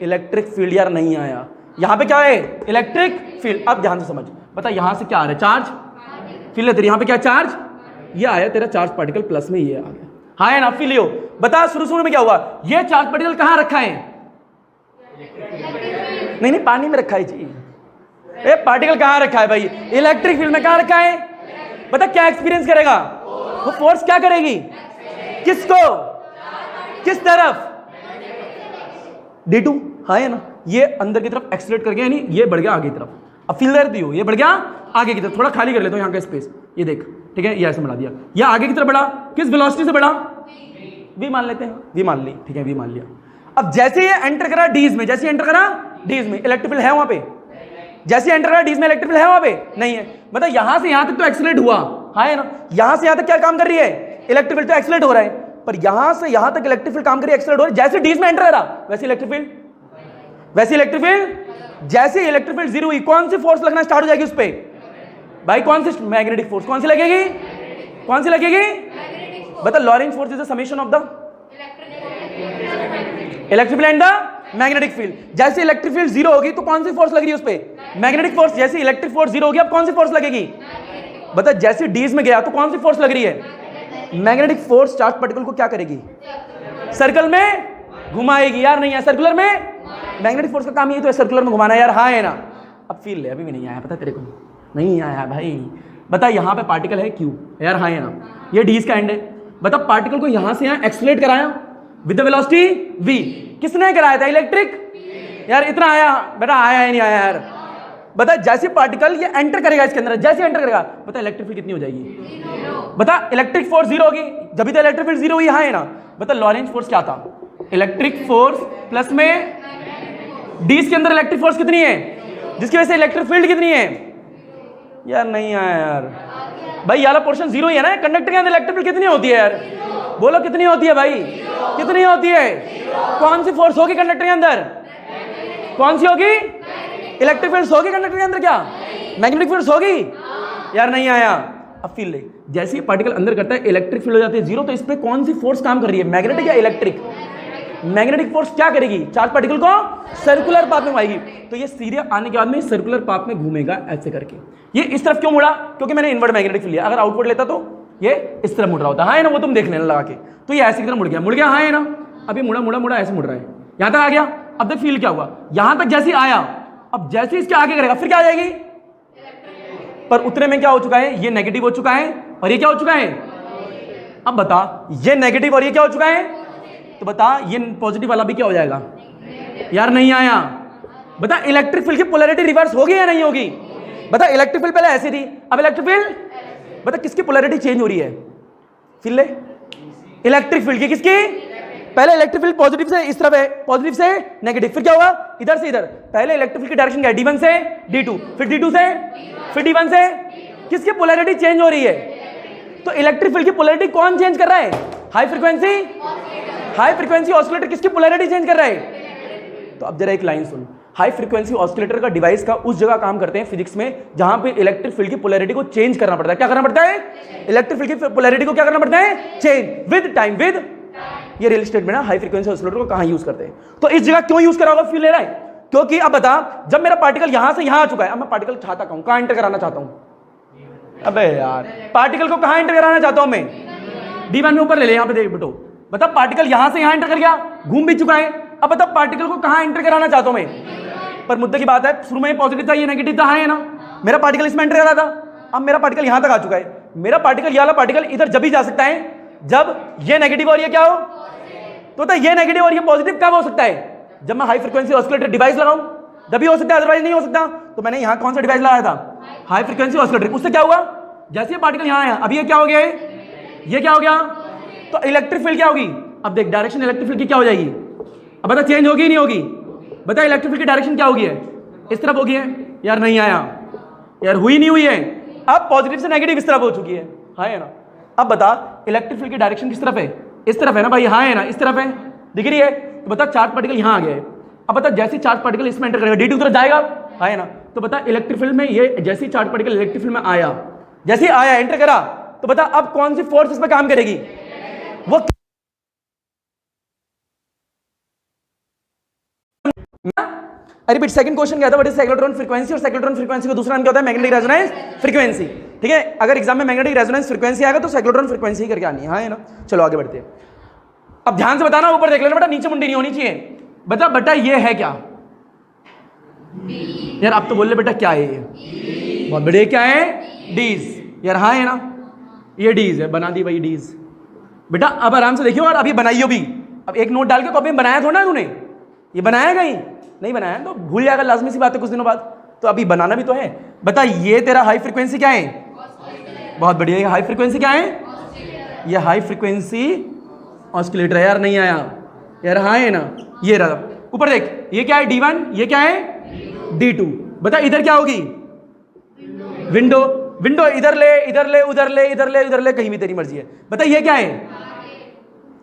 इलेक्ट्रिक फील्ड यार नहीं आया, यहां पे क्या है इलेक्ट्रिक फील्ड। अब ध्यान से समझ, बता यहां से क्या आ रहा है, चार्ज, फील तेरे, यहां पे क्या चार्ज, ये आया तेरा चार्ज पार्टिकल प्लस में, ये आ गया, हाँ है ना, फील लियो। बता शुरू में क्या हुआ, ये चार्ज पार्टिकल कहां रखा है, नहीं पानी में रखा है जी, ए पार्टिकल कहां रखा है भाई, इलेक्ट्रिक फील्ड में कहां रखा है। बता क्या एक्सपीरियंस करेगा, वो फोर्स क्या करेगी, किसको, किस तरफ, D2, हाँ है ना, ये अंदर की तरफ एक्सेलरेट कर गया, यानी ये बढ़ गया आगे की तरफ। अब फील दे रही हो, ये बढ़ गया आगे की तरफ, थोड़ा खाली कर लेता हूं यहाँ का स्पेस, ये देख, ठीक है, ये ऐसे बढ़ा दिया, ये आगे की तरफ बढ़ा, किस वेलोसिटी से बढ़ा, V मान लेते हैं, V मान ली, ठीक है, V मान लिया। अब जैसे ये एंटर करा डीज में, जैसे एंटर करा डीज में, इलेक्ट्रिक फील्ड है वहां पे, जैसे एंटर करा डीज में, इलेक्ट्रिक फील्ड है वहां पे, नहीं है। मतलब यहां से यहां तक तो एक्सेलरेट हुआ, हाँ है ना, यहां से यहां तक क्या काम कर रही है, इलेक्ट्रिक फील्ड तो एक्सेलरेट हो रहा है, पर यहां से यहां तक इलेक्ट्रिक फील्ड काम कर रही है, एक्सेलरेट हो रही है, जैसे डीज में एंटर करा वैसे इलेक्ट्रिक फील्ड, वैसे इलेक्ट्रिक फील्ड, जैसे इलेक्ट्रिक फील्ड जीरो हुई, कौन सी फोर्स लगना स्टार्ट हो जाएगी उस पर भाई, कौन सी, मैग्नेटिक फोर्स, कौन सी लगेगी, कौन सी लगेगी, बता Lorentz force is the summation of the electric field and the magnetic field. जैसे इलेक्ट्रिक फील्ड जीरो होगी तो कौन सी फोर्स लग रही है उस पे, मैग्नेटिक फोर्स। जैसे इलेक्ट्रिक फोर्स जीरो होगी अब कौन सी फोर्स लगेगी, बता जैसे डीज में गया तो कौन सी फोर्स लग रही है, मैग्नेटिक फोर्स चार्ज पार्टिकल को क्या करेगी, सर्कल में घुमाएगी, यार नहीं है सर्कुलर में, मैग्नेटिक फोर्स का काम ये तो है सर्कुलर में घुमाना यार, हाँ है ना। अब फील ले, अभी भी नहीं आया, पता तेरे को नहीं आया भाई। बता यहाँ पे पार्टिकल है Q, यार हाँ है ना, ये डीज का एंड है। बता पार्टिकल को यहां से यहां एक्सेलरेट कराया विद द वेलोसिटी v, किसने कराया था, इलेक्ट्रिक, यार इतना आया बेटा, आया ही नहीं आया यार। बता जैसे पार्टिकल ये एंटर करेगा इसके अंदर, जैसे एंटर करेगा बता इलेक्ट्रिक फील्ड कितनी हो जाएगी, बता इलेक्ट्रिक फोर्स जीरो होगी, जब भी तो इलेक्ट्रिक फील्ड जीरो हुई, हाँ है ना। बता लॉरेंज फोर्स क्या था, इलेक्ट्रिक फोर्स प्लस में डीज के अंदर इलेक्ट्रिक फोर्स कितनी है, जिसकी वजह से इलेक्ट्रिक फील्ड कितनी है, यार नहीं आया यार भाई, वाला पोर्शन जीरो ही है ना, कंडक्टर के अंदर इलेक्ट्रिक फील्ड कितनी होती है यार, बोलो कितनी होती है भाई, कितनी होती है, कौन सी फोर्स होगी कंडक्टर के अंदर, कौन सी होगी, इलेक्ट्रिक फील्ड होगी कंडक्टर के अंदर, क्या मैग्नेटिक फील्ड होगी, यार नहीं आया। अब फील ले, जैसे ही पार्टिकल अंदर करता है इलेक्ट्रिक फील्ड हो जाती है जीरो, तो इस पे कौन सी फोर्स काम कर रही है, मैग्नेटिक या इलेक्ट्रिक? मैग्नेटिक फोर्स क्या करेगी, चार्ज पार्टिकल को सर्कुलर पाथ में घुमाएगी, तो ये सीधे आने के बाद में सर्कुलर पाथ में घूमेगा ऐसे करके। ये इस तरफ क्यों मुड़ा, क्योंकि मैंने इनवर्ड मैग्नेटिक फील्ड लिया, अगर आउटवर्ड लेता तो ये इस तरफ मुड़ रहा होता, हाँ है ना, वो तुम देख लेना लगा के, तो ये ऐसी तरह मुड़ गया, हाँ है ना, अभी मुड़ा मुड़ा मुड़ा ऐसे मुड़ रहा है, यहां तक आ गया। अब देख फील क्या हुआ, यहां तक जैसे आया, अब जैसे इसके आगे करेगा फिर क्या आ जाएगी, पर उतने में क्या हो चुका है, ये नेगेटिव हो चुका है और ये क्या हो चुका है। अब बता, ये नेगेटिव और ये क्या हो चुका है, तो बता ये पॉजिटिव वाला भी क्या हो जाएगा, यार नहीं आया। बता इलेक्ट्रिक फील्ड की पोलैरिटी रिवर्स होगी या नहीं होगी, बता इलेक्ट्रिक फील्ड पहले ऐसी थी, अब इलेक्ट्रिक फील्ड, बता किसकी पोलैरिटी चेंज हो रही है, फील ले, इलेक्ट्रिक फील्ड की, किसकी, पहले इलेक्ट्रिक फील्ड पॉजिटिव से इस तरफ है, पॉजिटिव से नेगेटिव, फिर क्या होगा इधर से इधर, पहले इलेक्ट्रिक फील्ड की डायरेक्शन क्या है, D1 से D2, फिर D2 से, फिर D1 से, किसकी पोलैरिटी चेंज हो रही है, तो इलेक्ट्रिक फील्ड की पोलैरिटी कौन चेंज कर रहा है, हाई फ्रीक्वेंसी ऑसिलेटर किसकी पोलैरिटी चेंज कर रहा है। तो अब जरा एक लाइन सुन, हाई फ्रीक्वेंसी ऑसिलेटर का डिवाइस का उस जगह काम करते हैं फिजिक्स में जहां पे इलेक्ट्रिक फील्ड की पोलैरिटी को चेंज करना पड़ता है, क्या करना पड़ता है, इलेक्ट्रिक फील्ड की पोलैरिटी को क्या करना पड़ता है, चेंज विद टाइम, विद, ये रियल एस्टेट में ना हाई फ्रीक्वेंसी ऑसिलेटर को कहां यूज करते हैं, तो इस जगह क्यों यूज करा होगा, फील ले रहा है, क्योंकि अब बता जब मेरा पार्टिकल यहां से यहां आ चुका है, अब मैं पार्टिकल चाहता हूं कहां एंटर कराना चाहता हूं, अबे यार पार्टिकल को कहां एंटर कराना चाहता हूं मैं, D1 में ऊपर ले ले, यहां पे देख बेटो, बता पार्टिकल यहां से यहां एंटर कर गया, घूम भी चुका है, अब बता पार्टिकल को कहां एंटर कराना चाहता हूं मैं, पर मुद्दे की बात है शुरू में पॉजिटिव था, ये नेगेटिव था, है ना, मेरा पार्टिकल इसमें एंटर कर रहा था, अब मेरा पार्टिकल यहां तक आ चुका है, मेरा पार्टिकल ये वाला पार्टिकल इधर जब भी जा सकता है जब ये नेगेटिव और ये क्या हो, तो बता ये नेगेटिव और ये पॉजिटिव कब हो सकता है, जब मैं हाई फ्रीक्वेंसी ऑसिलेटर डिवाइस लगाऊं तभी हो सकता है, अदरवाइज नहीं हो सकता। तो मैंने यहां कौन सा डिवाइस लगाया था, हाई फ्रीक्वेंसी ऑसिलेटर, उससे क्या हुआ, जैसे ये पार्टिकल यहां आया, अब ये क्या हो गया, ये क्या हो गया, तो इलेक्ट्रिक फील्ड क्या होगी, अब देख डायरेक्शन इलेक्ट्रिक फील्ड की क्या हो जाएगी, अब बता चेंज होगी नहीं होगी, बता इलेक्ट्रिक फील्ड की डायरेक्शन क्या होगी है, इस तरफ होगी है, यार नहीं आया, यार हुई नहीं हुई है, अब पॉजिटिव से नेगेटिव इस तरफ हो चुकी है, हाँ है ना। अब बता इलेक्ट्रिक फील्ड की डायरेक्शन किस तरफ है, इस तरफ है ना भाई, हाँ है ना, इस तरफ है, दिख रही है, तो बता चार्ज पार्टिकल यहां आ गया है, अब बता जैसे चार्ज पार्टिकल इसमें एंटर करेगा D2 तरफ जाएगा, हाँ है ना, तो बता इलेक्ट्रिक फील्ड में ये जैसे चार्ज पार्टिकल इलेक्ट्रिक फील्ड में आया, जैसे आया एंटर करा, तो बता अब कौन सी फोर्स इस पर काम करेगी, वो रिपीट सेकंड क्वेश्चन क्या था, व्हाट इज साइक्लोट्रॉन फ्रीक्वेंसी, और साइक्लोट्रॉन फ्रीक्वेंसी का दूसरा नाम क्या होता है, मैग्नेटिक रेजोनेंस फ्रीक्वेंसी, ठीक है, अगर एग्जाम में मैग्नेटिक रेजोनेंस फ्रीक्वेंसी आएगा तो साइक्लोट्रॉन फ्रीक्वेंसी ही करके आनी है, हाँ है ना। चलो आगे बढ़ते हैं, अब ध्यान से बताना, ऊपर देख लेना बेटा, नीचे मुंडी नहीं होनी चाहिए, बता बेटा ये है क्या, यार अब तो बोल ले बेटा क्या है ये, बहुत बढ़िया, क्या है, डीज, यार हाँ है ना, ये डीज है, बना दी भाई डीज, बेटा अब आराम से देखियो और अभी बनाइयो भी, अब एक नोट डाल के कॉपी में बनाया थोड़ा ना तूने, ये बनाया कहीं नहीं बनाया तो भूल जाएगा, लाजमी सी बात है कुछ दिनों बाद, तो अभी बनाना भी तो है। बता ये तेरा हाई फ्रीक्वेंसी क्या है, बहुत बढ़िया, हाई फ्रीक्वेंसी क्या है, ये हाई फ्रीक्वेंसी ऑसिलेटर है, यार नहीं आया, यार हाँ है ना, ये रहा, ऊपर देख, ये क्या है D1, ये क्या है D2, बता इधर क्या होगी, विंडो, विंडो इधर ले इधर ले उधर ले इधर ले उधर ले, कहीं भी तेरी मर्जी है। बता ये क्या है,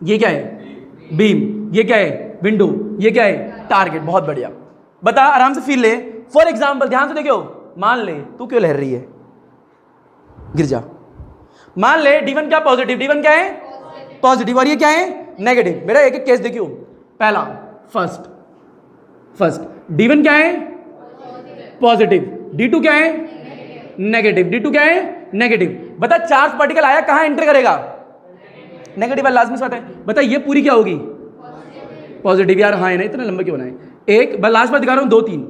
ये क्या है बीम, ये क्या है विंडो, ये क्या है टारगेट, बहुत बढ़िया। बता आराम से फील ले, फॉर एग्जाम्पल ध्यान से देखियो, मान ले तू क्यों लहर रही है, गिर जा, मान ले D1 क्या पॉजिटिव, D1 क्या है पॉजिटिव और ये क्या है नेगेटिव। मेरा एक एक केस देखियो, पहला फर्स्ट D1 क्या है पॉजिटिव, D2 क्या है नेगेटिव, D2 क्या है नेगेटिव। बता चार्ज पार्टिकल आया कहां एंटर करेगा, नेगेटिव वाला, लाजमी बात है। बता ये पूरी क्या होगी पॉजिटिव, यार हाँ है ना, इतना लंबा क्यों बनाए, एक लास्ट बार दिखा रहा हूं, 2 3,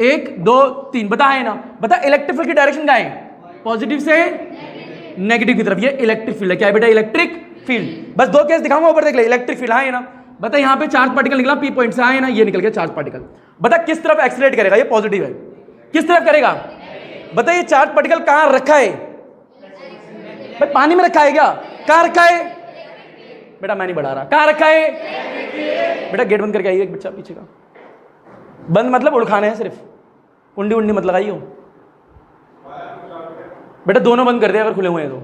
1 2 3, बता है ना। बता इलेक्ट्रिक फील्ड की डायरेक्शन क्या है, पॉजिटिव से नेगेटिव की तरफ, ये इलेक्ट्रिक फील्ड है, क्या है बेटा इलेक्ट्रिक फील्ड। बस 2 केस दिखाऊंगा, ऊपर देख ले, इलेक्ट्रिक फील्ड हाँ है ना। बता यहाँ पे चार्ज पार्टिकल निकला P पॉइंट से, हाँ है ना, ये निकल गया चार्ज पार्टिकल। बता किस तरफ एक्सीलरेट करेगा, ये पॉजिटिव है, किस तरफ करेगा। बता ये चार्ज पार्टिकल कहां रखा है, भाई पानी में रखा है क्या, कहां रखा है बेटा, मैं नहीं बढ़ा रहा, कहां रखा है बेटा, गेट बंद करके आइए, एक बच्चा पीछे का, बंद मतलब उड़खाने हैं सिर्फ, कुंडी उंडी मत लगाइए बेटा, दोनों बंद कर दे अगर खुले हुए हैं तो।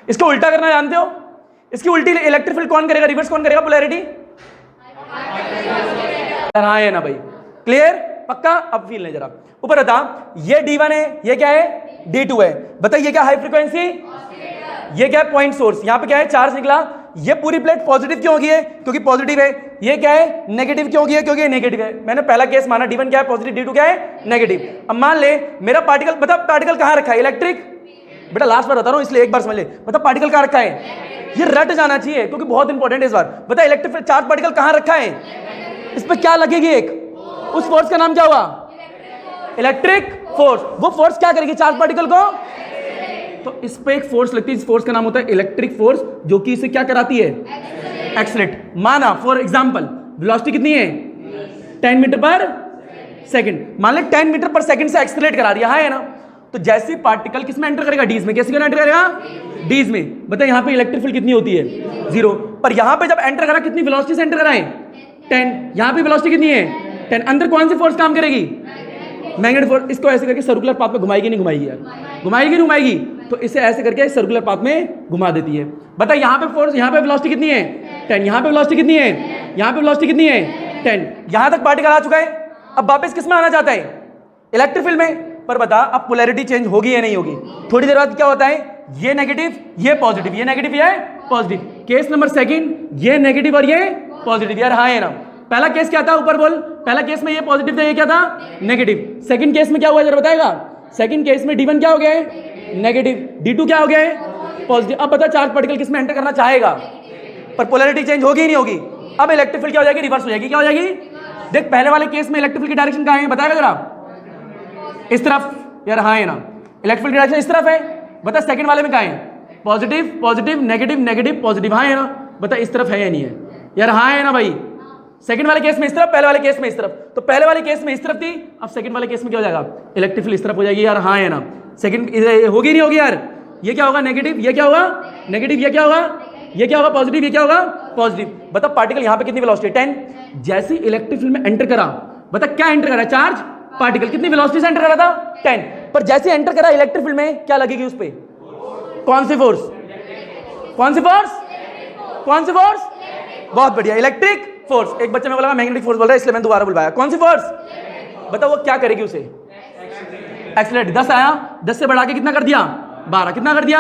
इसको उल्टा करना जानते हो, इसकी उल्टी इलेक्ट्रिक फील्ड कौन करेगा, रिवर्स कौन करेगा पोलैरिटी, हाँ है ना भाई, क्लियर। पक्का? अब फील नहीं जरा ऊपर बता, ये D1 है, ये क्या है? D2 है। बता ये क्या हाई फ्रीक्वेंसी, ये क्या है? Point source. यहां पे क्या है? चार्ज निकला। ये पूरी प्लेट पॉजिटिव क्यों होगी है? क्योंकि पॉजिटिव है। ये क्या है? नेगेटिव क्यों होगी है? क्योंकि नेगेटिव है। मैंने पहला केस माना D1 क्या है? पॉजिटिव, D2 क्या है? नेगेटिव। अब मान ले मेरा पार्टिकल, बता पार्टिकल कहां रखा है? इलेक्ट्रिक। बेटा लास्ट बार बता रहा हूं इसलिए एक बार समझ ले। बता पार्टिकल कहां रखा है? ये रट जाना चाहिए क्योंकि बहुत इंपॉर्टेंट है इस बार। बता इलेक्ट्रिक चार्ज पार्टिकल कहां रखा है? इस पर क्या लगेगी? एक, उस फोर्स का नाम क्या हुआ? Electric force. वो फोर्स क्या करेगी चार्ज पार्टिकल को? तो इस पे एक फोर्स लगती है, इस फोर्स का नाम होता है इलेक्ट्रिक फोर्स, जो कि इसे क्या कराती है? एक्सलेट। माना फॉर एग्जांपल वेलोसिटी कितनी है? 10 मीटर पर सेकंड। मान ले 10 मीटर पर सेकंड से एक्सलेट करा दिया है ना। तो जैसे पार्टिकल किस में एंटर करेगा? डीज में। कैसे एंटर करेगा? डीज में। बता यहां पे इलेक्ट्रिक फील्ड कितनी होती है? 0। पर यहां पे जब एंटर करा कितनी वेलोसिटी से एंटर करा है? 10। यहां पे वेलोसिटी कितनी है? 10। अंदर कौन सी फोर्स काम करेगी? Magnetic force. इसको ऐसे करके सर्कुलर पाथ में घुमाएगी नहीं घुमाएगी यार? घुमाएगी नहीं घुमाएगी? तो इसे ऐसे करके सर्कुलर पाथ में घुमा देती है। बता यहां पे फोर्स, यहां पे वेलोसिटी कितनी है? 10। यहां पे वेलोसिटी कितनी है? यहां पे वेलोसिटी कितनी है? 10। यहां तक पार्टिकल आ चुका है। अब वापस किस में आना चाहता है? इलेक्ट्रिक फील्ड में। पर बता अब पोलैरिटी चेंज होगी या नहीं होगी? थोड़ी देर बाद क्या होता है? ये नेगेटिव, ये पॉजिटिव, ये नेगेटिव, ये पॉजिटिव। केस नंबर सेकंड, ये नेगेटिव और ये पॉजिटिव। यार हाँ है ना? पहला केस क्या था? ऊपर बोल। पहला केस में ये पॉजिटिव था, ये क्या था? नेगेटिव। सेकंड केस में क्या हुआ जरा बताएगा? सेकंड केस में D1 क्या हो गया है? नेगेटिव। D2 क्या हो गया है? पॉजिटिव। अब बता चार्ज पार्टिकल किस में एंटर करना चाहेगा? पर पोलैरिटी चेंज होगी ही नहीं होगी। अब इलेक्ट्रिक फील्ड क्या हो जाएगी? रिवर्स हो जाएगी। क्या हो जाएगी? देख पहले वाले केस में इलेक्ट्रिक फील्ड की डायरेक्शन कहां है बताएगा जरा? इस तरफ। यार हाँ है ना? इलेक्ट्रिक फील्ड डायरेक्शन इस तरफ है। बता सेकंड वाले में कहां है? Positive, positive, negative, negative, positive. हाँ है ना? बता इस तरफ है या नहीं है? यार हाँ है ना भाई? सेकंड वाले केस में इस तरफ, पहले वाले केस में इस तरफ। तो पहले वाले केस में इस तरफ थी, अब सेकंड वाले केस में क्या हो जाएगा? इलेक्ट्रिक फील्ड इस तरफ हो जाएगी। यार हाँ है ना? सेकंड होगी नहीं होगी यार? ये क्या होगा? नेगेटिव। ये क्या होगा? नेगेटिव। ये क्या होगा? ये क्या होगा? पॉजिटिव। ये क्या होगा? पॉजिटिव। बता पार्टिकल यहां पे कितनी वेलोसिटी? 10। जैसे इलेक्ट्रिक फील्ड में एंटर करा, बता क्या एंटर करा? चार्ज पार्टिकल कितनी वेलोसिटी से एंटर करा था? 10। पर जैसे एंटर करा इलेक्ट्रिक फील्ड में क्या लगेगी उस पे? कौन सी फोर्स? कौन सी फोर्स? कौन सी फोर्स? बहुत बढ़िया, इलेक्ट्रिक फोर्स। एक बच्चे में बोला मैग्नेटिक फोर्स बोल रहा है इसलिए मैंने दोबारा बुलवाया। कौन सी फोर्स? बताओ वो क्या करेगी उसे? एक्सीलरेट। 10 आया, 10 से बढ़ा के कितना कर दिया? 12। कितना कर दिया?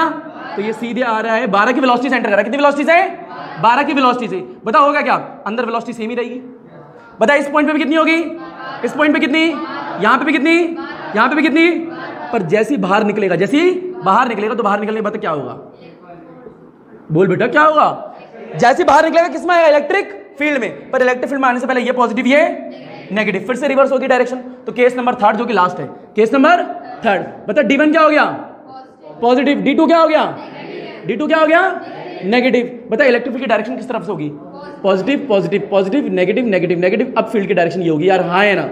तो ये सीधे आ रहा है 12 की वेलोसिटी से एंटर कर रहा है। कितनी वेलोसिटी से? 12 की वेलोसिटी से। बताओ होगा क्या? अंदर वेलोसिटी सेम ही रहेगी। बता इस पॉइंट पे भी कितनी होगी? इस पॉइंट पे कितनी? यहां पे भी कितनी? यहां पे भी कितनी? पर जैसे ही बाहर निकलेगा, जैसे ही बाहर निकलेगा तो बाहर निकलने के बाद क्या होगा? बोल बेटा क्या होगा? जैसे बाहर निकलेगा किस में आएगा? इलेक्ट्रिक फील्ड में। पर इलेक्ट्रिक फील्ड में आने से पहले ये पॉजिटिव, ये नेगेटिव, फिर से रिवर्स होगी डायरेक्शन। तो केस नंबर 3 जो कि लास्ट है, केस नंबर 3। बता D1 क्या हो गया? पॉजिटिव। D2 क्या हो गया? D2 क्या हो गया? नेगेटिव। बता इलेक्ट्रिक फील्ड की डायरेक्शन किस तरफ से होगी? Positive, positive, positive, negative, negative, negative. अब फील्ड की डायरेक्शन ये होगी। यार हाँ है ना?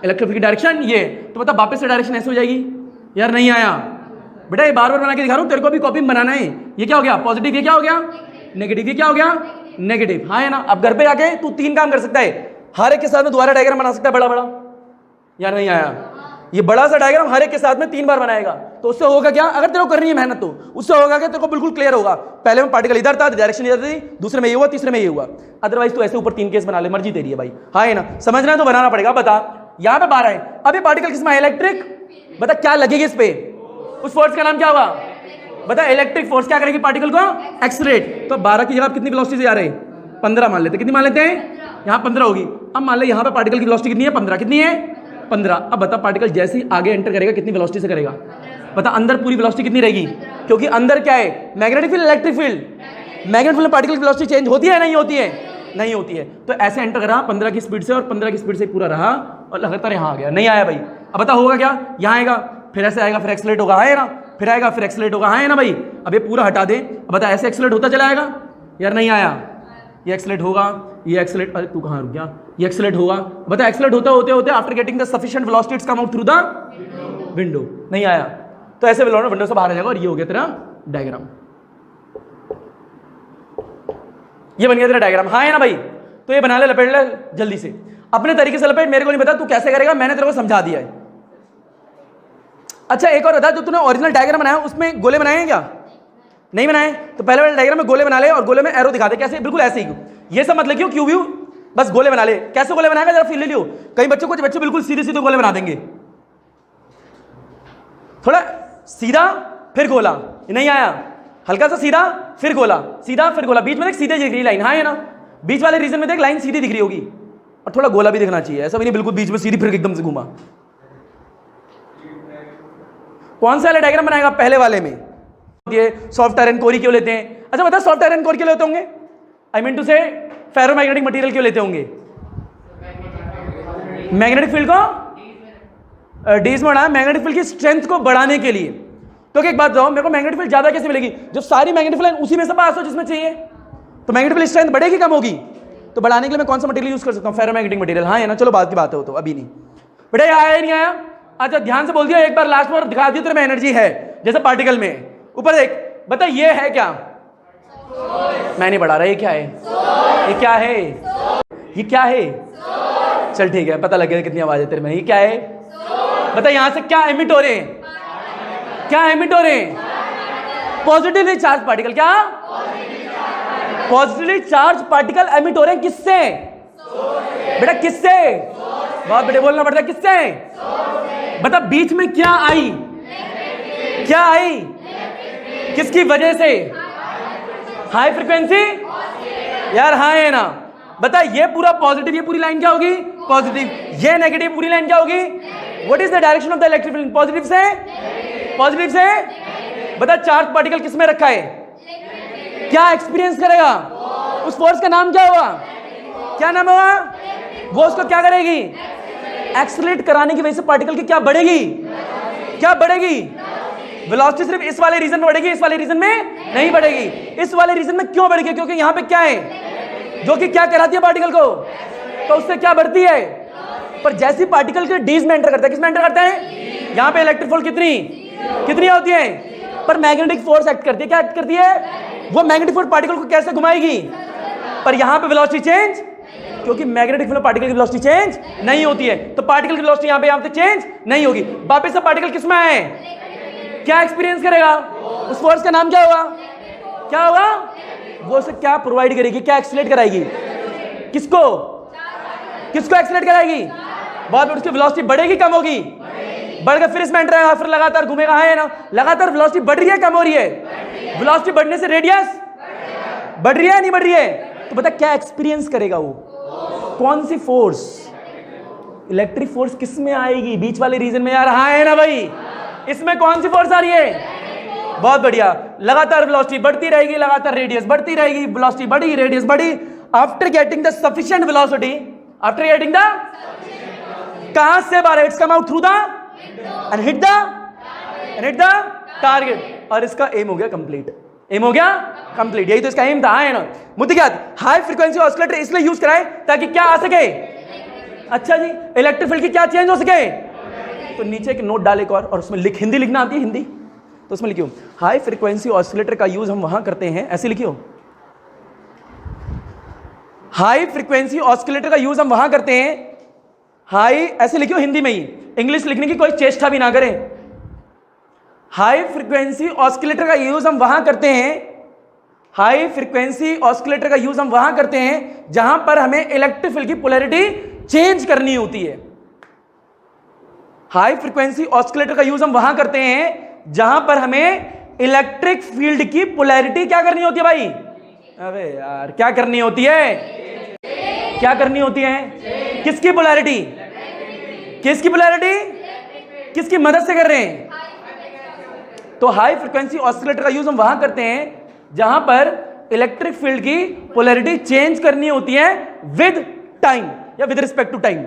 इलेक्ट्रिक फील्ड की डायरेक्शन ये। तो बता वापस से डायरेक्शन ऐसे हो जाएगी। यार नहीं आया बेटा, ये बार बार बना के दिखा रहा हूं, तेरे को भी कॉपी बनाना है। ये क्या हो गया? पॉजिटिव। ये क्या हो गया? नेगेटिव। ये क्या हो गया? नेगेटिव। हाँ है ना? अब घर पे आके तू 3 काम कर सकता है। हर एक के साथ में दोबारा डायग्राम बना सकता है बड़ा बड़ा। यार नहीं आया? ये बड़ा सा डायग्राम हर एक के साथ में 3 बार बनाएगा। तो उससे होगा क्या? अगर तेरे को करनी है मेहनत तो उससे होगा क्या? तेरे को बिल्कुल क्लियर होगा। पहले में पार्टिकल इधर था, डायरेक्शन इधर थी, दूसरे में ये हुआ, तीसरे में ये हुआ। अदरवाइज तो ऐसे ऊपर 3 केस बना ले, मर्जी तेरी है भाई। हाँ है ना? समझना है तो बनाना पड़ेगा। बता यहां पे 12 है। अब ये पार्टिकल किसमें है? इलेक्ट्रिक। बता क्या लगेगी इस पे? उस फोर्स का नाम क्या होगा? बता इलेक्ट्रिक फोर्स क्या करेगी? पार्टिकल को एक्सलेट। तो 12 की जगह कितनी वेलोसिटी से आ रहे हैं? 15 मान लेते। कितनी मान लेते हैं? यहाँ 15 होगी। अब मान ले यहाँ पे पार्टिकल की वेलोसिटी कितनी है? 15। कितनी है? 15। अब बता पार्टिकल जैसे ही आगे एंटर करेगा कितनी वेलोसिटी से करेगा? बता अंदर पूरी वेलोसिटी कितनी रहेगी? क्योंकि अंदर क्या है? Magnetic field, electric field. Magnetic field में पार्टिकल की वेलोसिटी चेंज होती है नहीं होती है? नहीं होती है। तो ऐसे एंटर करा 15 की स्पीड से, और 15 की स्पीड से पूरा रहा और लगातार यहाँ आ गया। नहीं आया भाई? अब बता होगा क्या? यहाँ आएगा, फिर ऐसे आएगा, फिर एक्सलेट होगा। है ना? फिर आएगा, फिर एक्सलेट होगा। है ना भाई? अब ये पूरा हटा दे। अब बता ऐसे एक्सलेट होता चला आएगा? यार नहीं आया? ये एक्सलेट होगा, ये एक्सलेट, अरे तू कहाँ रुक गया? ये एक्सलेट होगा। बता एक्सलेट होते होते होते after getting the sufficient velocity it's come out through the window. नहीं आया? तो ऐसे विंडो से बाहर आ जाएगा और ये हो गया तेरा डायग्राम। ये बन गया तेरा डायग्राम। हाँ है ना भाई? तो ये बना ले, लपेट ले जल्दी से, अपने तरीके से लपेट। मेरे को नहीं पता तू कैसे करेगा, मैंने तेरे को समझा दिया है। अच्छा एक और बता, जो तूने ओरिजिनल डायग्राम बनाया उसमें गोले बनाए हैं क्या? नहीं बनाए? तो पहले वाले डायग्राम में गोले बना ले और गोले में एरो दिखा दे। कैसे? बिल्कुल ऐसे ही। ये सब मत लिखियो क्यू व्यू, बस गोले बना ले। कैसे गोले बनाएगा जरा फील ले लियो। कई बच्चों को, बच्चे बिल्कुल सीधे सीधे गोले बना देंगे, थोड़ा सीधा फिर गोला, नहीं आया, हल्का सा सीधा फिर गोला, सीधा फिर गोला, बीच में देख सीधे दिख रही लाइन, हाँ है ना, बीच वाले रीजन में देख लाइन सीधी दिख रही होगी, और थोड़ा गोला भी दिखना चाहिए, ऐसा भी नहीं बिल्कुल बीच में सीधी फिर एकदम से घुमा। कौन सा वाला डायग्राम बनाएगा? पहले वाले में ये सॉफ्ट आयरन कोरी क्यों लेते हैं? अच्छा बता, सॉफ्ट आयरन कोर क्यों लेते होंगे? आई मीन टू से फेरोमैग्नेटिक मटेरियल क्यों लेते होंगे? मैग्नेटिक फील्ड को डीज में बढ़ाया, मैग्नेटिक फील्ड की स्ट्रेंथ को बढ़ाने के लिए। क्योंकि एक बात बताओ, मेरे को मैग्नेटिक फील्ड ज्यादा कैसे मिलेगी? जब सारी मैग्नेटिक फील्ड उसी में से पास हो जिसमें चाहिए, तो मैग्नेटिक फील्ड स्ट्रेंथ बढ़ेगी कम होगी? तो बढ़ाने के लिए मैं कौन सा मटेरियल यूज कर सकता हूँ? फेरोमैग्नेटिक मटेरियल, हाँ है ना। चलो बात की बात है, वो तो अभी नहीं। बेटा ये आया नहीं आया? अच्छा ध्यान से बोल दिया एक बार, लास्ट बार दिखा दिया तेरे में एनर्जी है, जैसे पार्टिकल में। ऊपर देख, बता ये है क्या? मैं नहीं बढ़ा रहा, ये क्या है? ये क्या है? ये क्या है? चल ठीक है, पता लग गया कितनी आवाज है तेरे में। ये क्या है? बता यहां से क्या एमिट हो रहे हैं? क्या एमिट हो रहे हैं? Positively charge particle. क्या? पॉजिटिवली चार्ज पार्टिकल एमिट हो रहे हैं। किससे? बेटा किससे? बहुत बेटे बोलना पड़ता है, किससे? बता बीच में क्या आई? क्या आई? किसकी वजह से? हाई फ्रीक्वेंसी यार, हाँ है ना। बता ये पूरा पॉजिटिव, ये पूरी लाइन क्या होगी? पॉजिटिव। ये नेगेटिव, पूरी लाइन क्या होगी? What is the direction of the electric field? Positive से? पॉजिटिव से। बता चार्ज पार्टिकल किस में रखा है? क्या एक्सपीरियंस करेगा? उस फोर्स का नाम क्या हुआ? क्या नाम हुआ? वो उसको क्या करेगी? एक्सेलरेट कराने की वजह से पार्टिकल की क्या बढ़ेगी? क्या बढ़ेगी? वेलोसिटी सिर्फ इस वाले रीजन में बढ़ेगी, इस वाले रीजन में नहीं बढ़ेगी। इस वाले रीजन में क्यों बढ़ेगी? क्योंकि यहां पे क्या है जो कि क्या कराती है पार्टिकल को, तो उससे क्या बढ़ती है? पर जैसी पार्टिकल के डीज में एंटर करता है, किस में एंटर करता है? यहां पे इलेक्ट्रिक फील्ड कितनी होती है? पर मैग्नेटिक फोर्स एक्ट करती है। क्या एक्ट करती है? वो मैग्नेटिक फोर्स पार्टिकल को कैसे घुमाएगी? पर यहां पे वेलोसिटी चेंज, क्योंकि मैग्नेटिक फील्ड पार्टिकल की वेलोसिटी चेंज नहीं होती है, तो पार्टिकल की वेलोसिटी यहां पे चेंज नहीं होगी। वापस से पार्टिकल किस में है? क्या एक्सपीरियंस करेगा? उस फोर्स का नाम क्या होगा? क्या होगा? वो उसे क्या प्रोवाइड करेगी? क्या एक्सीलरेट कराएगी? किसको? किसको एक्सीलरेट कराएगी? बहुत उसकी वेलोसिटी बढ़ेगी कम होगी? बढ़कर फिर इसमें एंटर आएगा, फिर लगातार घूमेगा, है ना। लगातार वेलोसिटी बढ़ रही है कम हो रही है? वेलोसिटी बढ़ने से रेडियस बढ़ रही है नहीं बढ़ रही है? तो बता क्या एक्सपीरियंस करेगा वो? कौन सी फोर्स? इलेक्ट्रिक फोर्स किस में आएगी? बीच वाले रीजन में यार, हाँ है ना भाई। इसमें कौन सी फोर्स आ रही है? बहुत बढ़िया। लगातार वेलोसिटी बढ़ती रहेगी, लगातार रेडियस बढ़ती रहेगी, वेलोसिटी बढ़ी, रेडियस बढ़ी। After getting the sufficient velocity, after getting the, कहां से बाहर? It's come out through the end hit the target, और इसका एम हो गया कंप्लीट। एम हो गया कंप्लीट, यही तो इसका एम था, है ना। मुद्दे क्या? हाई फ्रीक्वेंसी ऑसिलेटर इसलिए यूज कराए ताकि क्या आ सके? अच्छा जी, इलेक्ट्रिक फील्ड की क्या चेंज हो सके? तो नीचे एक नोट डाल एक और उसमें लिख, हिंदी लिखना आती है हिंदी, तो उसमें लिखियो हाई फ्रीक्वेंसी ऑसिलेटर का यूज हम वहां करते हैं, ऐसे लिखियो। हाई फ्रीक्वेंसी ऑसिलेटर का यूज हम वहां करते हैं, हाई ऐसे लिखियो हिंदी में ही, इंग्लिश लिखने की कोई चेष्टा भी ना करें। हाई फ्रीक्वेंसी ऑसिलेटर का यूज हम वहां करते हैं, हाई फ्रीक्वेंसी ऑसिलेटर का यूज हम वहां करते हैं जहां पर हमें इलेक्ट्रिक फील्ड की पोलैरिटी चेंज करनी होती है। हाई फ्रीक्वेंसी ऑसिलेटर का यूज हम वहां करते हैं जहां पर हमें इलेक्ट्रिक फील्ड की पोलैरिटी क्या करनी होती है भाई? अबे यार क्या करनी होती है? क्या करनी होती है? किसकी पोलैरिटी? किसकी पोलैरिटी? किसकी मदद से कर रहे हैं? तो हाई फ्रीक्वेंसी ऑसिलेटर का यूज हम वहां करते हैं जहां पर इलेक्ट्रिक फील्ड की पोलैरिटी चेंज करनी होती है विद टाइम या विद रिस्पेक्ट टू टाइम,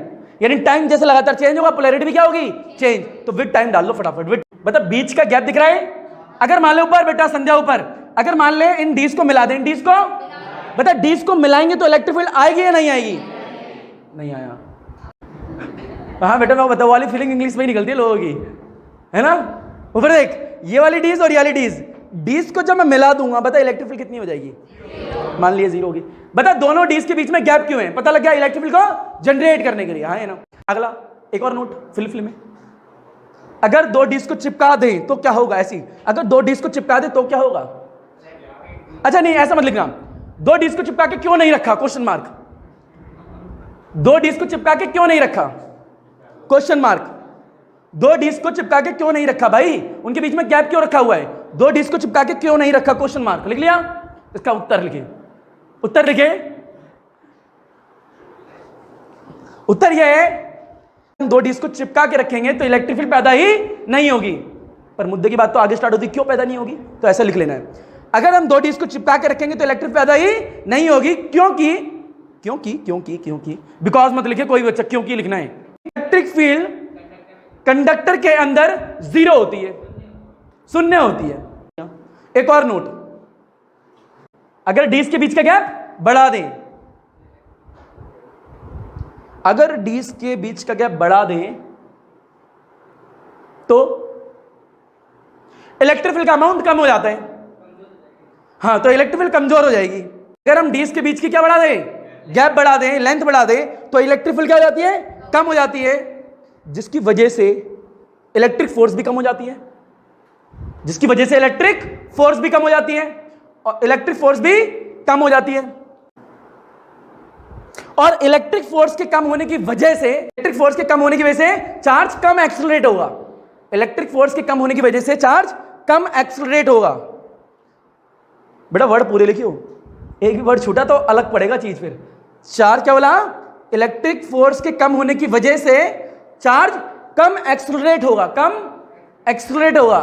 यानी टाइम जैसे लगातार चेंज होगा पोलैरिटी भी क्या होगी? चेंज। तो विद टाइम डाल लो फटाफट। विद मतलब बीच का गैप दिख रहा है? अगर मान लो ऊपर बेटा संध्या ऊपर, अगर मान ले इन डीज को मिला दें, इन डीज को बता, डीज को मिलाएंगे तो इलेक्ट्रिक फील्ड आएगी या नहीं आएगी? नहीं आया। हाँ बेटा मैं बताओ, वाली फीलिंग इंग्लिश में ही निकलती है लोगों की, है ना। ऊपर देख, ये वाली डीज और ये वाली डीज, डीज को जब मैं मिला दूंगा बता इलेक्ट्रिक फील्ड कितनी हो जाएगी? मान लिया 0 होगी। बता दोनों डीज के बीच में गैप क्यों है? पता लग गया, इलेक्ट्रिक फील्ड को जनरेट करने के लिए, हाँ है ना। अगला एक और नोट फिल में, अगर 2 डीज को चिपका दें तो क्या होगा? ऐसी अगर 2 डीज को चिपका दे तो क्या होगा? अच्छा नहीं ऐसा मत लिखना, 2 डीज को चिपका के क्यों नहीं रखा? Question mark. दो डिस्क को चिपका के क्यों नहीं रखा? Question mark. दो डिस्क को चिपका के क्यों नहीं रखा भाई? उनके बीच में गैप क्यों रखा हुआ है? दो डिस्क को चिपका के क्यों नहीं रखा? Question mark. लिख लिया? इसका उत्तर लिखिए। उत्तर लिखिए। उत्तर यह है दो डिस्क को चिपका के रखेंगे तो इलेक्ट्रिक फील्ड पैदा ही नहीं होगी। पर मुद्दे की बात तो आगे स्टार्ट होती, क्यों पैदा नहीं होगी? तो ऐसा लिख लेना है, अगर हम दो डिस्क को चिपका के रखेंगे तो इलेक्ट्रिक पैदा ही नहीं होगी। क्योंकि क्योंकि क्योंकि क्योंकि बिकॉज मत लिखिए कोई बच्चा, क्योंकि लिखना है। इलेक्ट्रिक फील्ड कंडक्टर के अंदर जीरो होती है, शून्य होती है। एक और नोट, अगर डिस्क के बीच का गैप बढ़ा दें, अगर डिस्क के बीच का गैप बढ़ा दें तो इलेक्ट्रिक फील्ड का अमाउंट कम हो जाता है। हाँ, तो इलेक्ट्रिक फील्ड कमजोर हो जाएगी। अगर हम डिस्क के बीच की क्या बढ़ा दें, गैप बढ़ा दें, लेंथ बढ़ा दें, तो इलेक्ट्रिक फील्ड क्या हो जाती है? कम हो जाती है, जिसकी वजह से इलेक्ट्रिक फोर्स भी कम हो जाती है, जिसकी वजह से इलेक्ट्रिक फोर्स भी कम हो जाती है, और इलेक्ट्रिक फोर्स भी कम हो जाती है। और इलेक्ट्रिक फोर्स के कम होने की वजह से, इलेक्ट्रिक फोर्स के कम होने की वजह से चार्ज कम एक्सेलरेट होगा। इलेक्ट्रिक फोर्स के कम होने की वजह से चार्ज कम एक्सेलरेट होगा। बेटा वर्ड पूरे लिखियो, एक भी वर्ड छूटा तो अलग पड़ेगा चीज। फिर चार्ज क्या बोला? इलेक्ट्रिक फोर्स के कम होने की वजह से चार्ज कम एक्सेलरेट होगा, कम एक्सेलरेट होगा।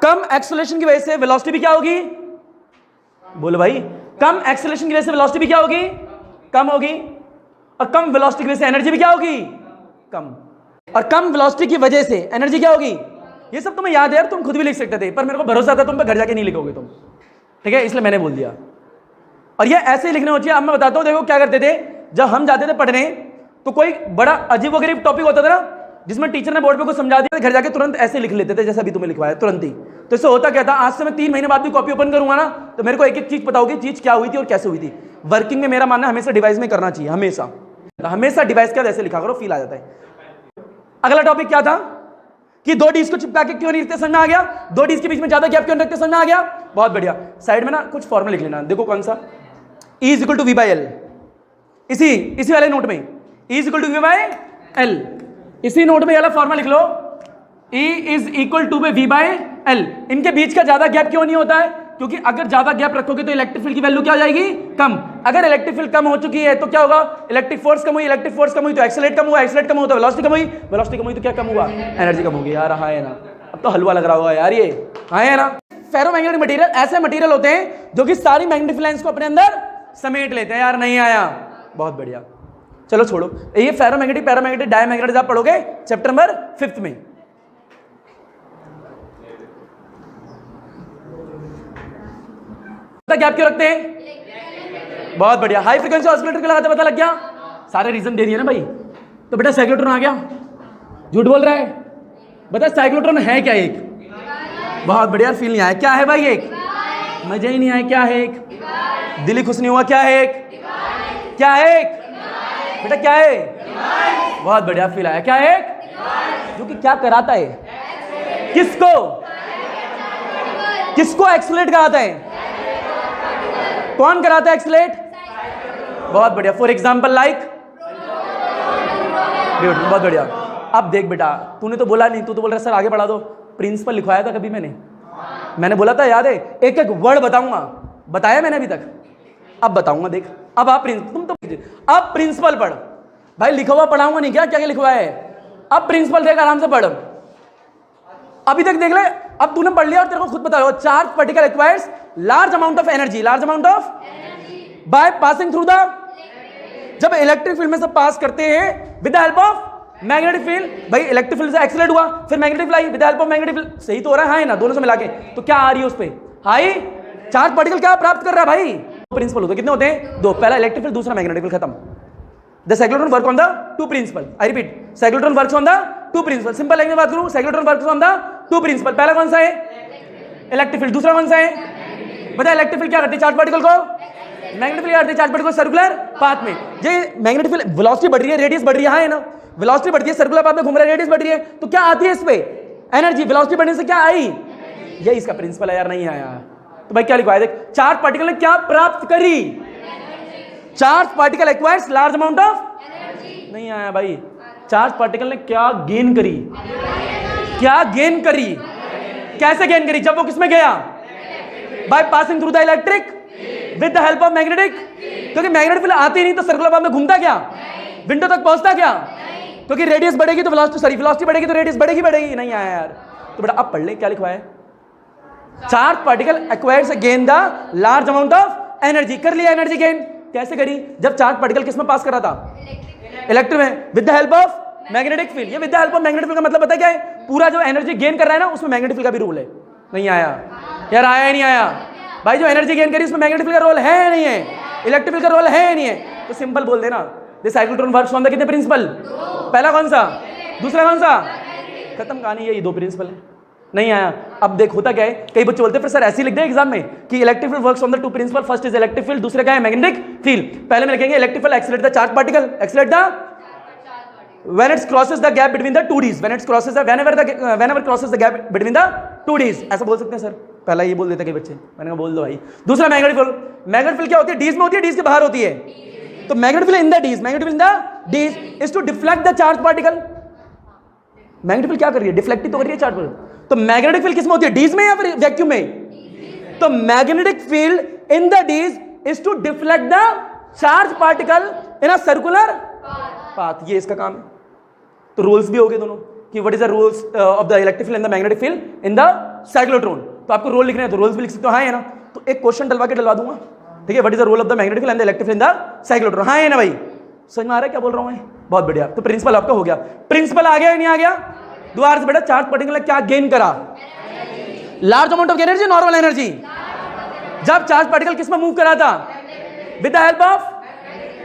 कम एक्सेलरेशन की वजह से वेलोसिटी भी क्या होगी? बोलो भाई, कम एक्सेलरेशन की वजह से वेलोसिटी भी क्या होगी? कम होगी। और कम वेलोसिटी की वजह से एनर्जी भी क्या होगी? कम। और कम वेलोसिटी की वजह से एनर्जी क्या होगी? ये सब तुम्हें याद है यार, तुम खुद भी लिख सकते थे, पर मेरे को भरोसा था तुम पे घर जाके नहीं लिखोगे तुम, ठीक है, इसलिए मैंने बोल दिया। और ये ऐसे ही लिखने हो चाहिए। अब मैं बताता हूं, देखो क्या करते थे जब हम जाते थे पढ़ने, तो कोई बड़ा अजीबोगरीब टॉपिक होता था ना, जिसमें टीचर ने बोर्ड पे कुछ समझा दिया, घर जाके तुरंत ऐसे लिख लेते थे जैसा भी तुम्हें लिखवाया, तुरंत ही। तो इससे होता क्या था, आज से मैं 3 महीने बाद भी कॉपी ओपन करूंगा ना, तो मेरे को एक एक चीज पता होगी, चीज क्या हुई थी और कैसे हुई थी। वर्किंग में मेरा मानना हमेशा डिवाइस में करना चाहिए, हमेशा हमेशा डिवाइस के ऐसे लिखा करो, फील आ जाता है। अगला टॉपिक क्या था कि दो डिस्क को चिपका के क्यों नहीं रखते, समझ में आ गया? दो डिस्क के बीच में ज्यादा गैप क्यों रखते, समझ में आ गया? बहुत बढ़िया। साइड में ना कुछ फॉर्मूला लिख लेना, देखो कौन सा, E is equal to V by L. इसी वाले नोट में E is equal to V by L, इसी नोट में वाला फॉर्मूला लिख लो, E is equal to V by L. इनके बीच का ज्यादा गैप क्यों नहीं होता है? क्योंकि अगर ज्यादा गैप रखोगे तो इलेक्ट्रिक फील्ड की वैल्यू क्या हो जाएगी? कम। अगर इलेक्ट्रिक फील्ड कम हो चुकी है तो क्या होगा? इलेक्ट्रिक फोर्स कम हुई, इलेक्ट्रिक फोर्स कम हुई तो एक्सेलरेट कम हुआ, एक्सेलरेट कम हुआ तो वेलोसिटी कम हुई, वेलोसिटी कम हुई तो क्या कम हुआ? एनर्जी कम होगी। यार हाँ है ना, अब तो हलवा लग रहा होगा यार, ये हाँ है ना। फेरोमैग्नेटिक मटेरियल ऐसे मटेरियल होते हैं जो कि सारी मैग्नेटिक लाइंस को अपने अंदर समेट लेते हैं। यार नहीं आया, बहुत बढ़िया, चलो छोड़ो। ये फेरोमैग्नेटिक, पैरामैग्नेटिक, डायमैग्नेटिक आप पढ़ोगे चैप्टर नंबर 5 में। गैप क्यों रखते हैं? बहुत बढ़िया। हाई फ्रीक्वेंसी ऑसिलेटर के लगाते पता लग गया, सारे रीजन दे दिए ना भाई। तो बेटा साइक्लोट्रॉन आ गया, झूठ बोल रहा है? बता साइक्लोट्रॉन है क्या? एक। बहुत बढ़िया, फील नहीं आया, क्या है भाई? एक। मजा ही नहीं आया, क्या है? एक। दिल ही खुश नहीं हुआ, क्या है? एक। क्या है? एक। बेटा क्या है? बहुत बढ़िया, फील आया, क्या है? एक। जो कि क्या कराता है? किसको? किसको एक्सीलरेट कराता है? कौन कराता है एक्सीलरेट? बहुत बढ़िया। फॉर एग्जाम्पल लाइक, बहुत बढ़िया। अब देख बेटा, तूने तो बोला नहीं, तू तो बोल रहा सर आगे बढ़ा दो। प्रिंसिपल लिखवाया था कभी मैंने बोला था, याद है? एक एक वर्ड बताऊंगा, बताया मैंने अभी तक? अब बताऊंगा, देख। अब आप तुम तो अब प्रिंसिपल पढ़ भाई, लिखा हुआ पढ़ाऊंगा नहीं, क्या क्या लिखवाया है? अब प्रिंसिपल देख, आराम से पढ़। अभी तक देख ले, अब तूने पढ़ लिया और तेरे को खुद पता है, charge particle acquires large amount of energy, large amount of by passing through the, जब इलेक्ट्रिक फील्ड में से पास करते हैं with the help of magnetic field. भाई इलेक्ट्रिक फील्ड से एक्सीलरेट हुआ, फिर magnetic field I with the help of magnetic field. सही तो हो रहा है? हाँ है ना, दोनों से मिला के तो क्या आ रही है उस पे? हाई चार्ज पार्टिकल क्या प्राप्त कर रहा है भाई? प्रिंसिपल होते कितने होते हैं? दो, पहला इलेक्ट्रिक फील्ड, दूसरा मैग्नेटिक फील्ड, खत्म। The cyclotron work on the two principal. I repeat, cyclotron works on the two principal. Simple language में बात करूं, cyclotron works on the two principal. पहला कौन सा है? Electric field. दूसरा कौन सा है? बता, इलेक्ट्रिक फील्ड क्या करती है? चार्ज पार्टिकल को, मैग्नेटिक फील्ड करती है चार्ज पार्टिकल को सर्कुलर पाथ में। ये मैग्नेटिक फील्ड वेलोसिटी बढ़ रही है, रेडियस बढ़ रही है, है ना? वेलोसिटी बढ़ती है, सर्कुलर पाथ में घूम रहा है, रेडियस बढ़ रही है, तो क्या आती है इस पे? एनर्जी। वेलोसिटी बढ़ने से क्या आई? ये इसका प्रिंसिपल है यार, नहीं आया तो भाई क्या लिखवाया? देख, चार्ज पार्टिकल ने क्या प्राप्त करी? Charge particle acquires large amount of नहीं आया भाई। चार्ज पार्टिकल ने क्या गेन करी, क्या गेन करी, कैसे गेन करी? जब वो किसमें गया? By passing through the electric with the help of magnetic. क्योंकि मैग्नेटिक फील्ड आती नहीं तो सर्कुलर पाथ में घूमता क्या? विंडो तक पहुंचता क्या? क्योंकि रेडियस बढ़ेगी तो वेलोसिटी बढ़ेगी तो रेडियस बढ़ेगी। नहीं आया यार। तो बेटा अब पढ़ ले क्या लिखवा है। Charge particle acquires gain the large amount of energy. कर लिया एनर्जी गेन। कैसे करी? जब चार्ज पार्टिकल किस में पास कर रहा था? इलेक्ट्रिक में, with the help of magnetic field. ये with the help of magnetic field का मतलब पता है क्या है? पूरा जो एनर्जी गेन कर रहा है ना उसमें मैग्नेटिक फील्ड का भी रोल है। नहीं आया यार, आया नहीं आया भाई। जो एनर्जी गेन करी उसमें मैग्नेटिक फील्ड का रोल है नहीं है? इलेक्ट्रिक फील्ड का रोल है नहीं है? तो सिंपल बोल देना, the cyclotron works on the कितने प्रिंसिपल? पहला कौन सा, दूसरा कौन सा? खत्म कहानी, ये दो प्रिंसिपल है। नहीं आया। अब देख होता क्या है, कई बच्चे बोलते हैं फिर सर ऐसे ही लिख दे एग्जाम में कि electric field works on the two principle, first is electric field, दूसरा क्या है? Magnetic field. पहले में लिखेंगे electric field accelerate the charge particle, accelerate the when it crosses the gap between the two D's, whenever crosses the gap between the two D's, ऐसा बोल सकते हैं सर। पहला ये बोल देते हैं कई बच्चे, मैंने कहा बोल दो भाई। दूसरा मैग्नेटिक फील्ड, मैग्नेटिक फील्ड क्या होती है? डीज में होती है, डीज के बाहर होती है। तो magnetic field in the dees, magnetic field in the dees is to deflect the charge particle. Magnetic field क्या कर रही है? डिफ्लेक्ट तो कर रही है चार्ज पार्टिकल। तो मैग्नेटिक फील्ड किस में होती है? डीज में या फिर वैक्यूम में? तो magnetic field in the dees is to deflect the charge particle in a circular path. ये इसका काम है। तो रूल्स भी हो गए दोनों कि what is the rules of the electric field and the magnetic field in the cyclotron. तो आपको रोल लिखने हैं तो रूल्स भी लिख सकते हो, हाँ है ना? तो एक क्वेश्चन डलवा दूंगा, ठीक है? What is the role of the magnetic field and the electric field in the cyclotron, हाँ है ना भाई? समझ में आ रहा है क्या बोल रहा हूं मैं? बहुत बढ़िया। तो प्रिंसिपल आपका हो गया। प्रिंसिपल आ गया या नहीं आ गया? दोबारा से बेटा, चार्ज पार्टिकल क्या गेन करा? Large amount of energy, normal energy. जब चार्ज पार्टिकल किस में मूव करा था? विद द हेल्प ऑफ,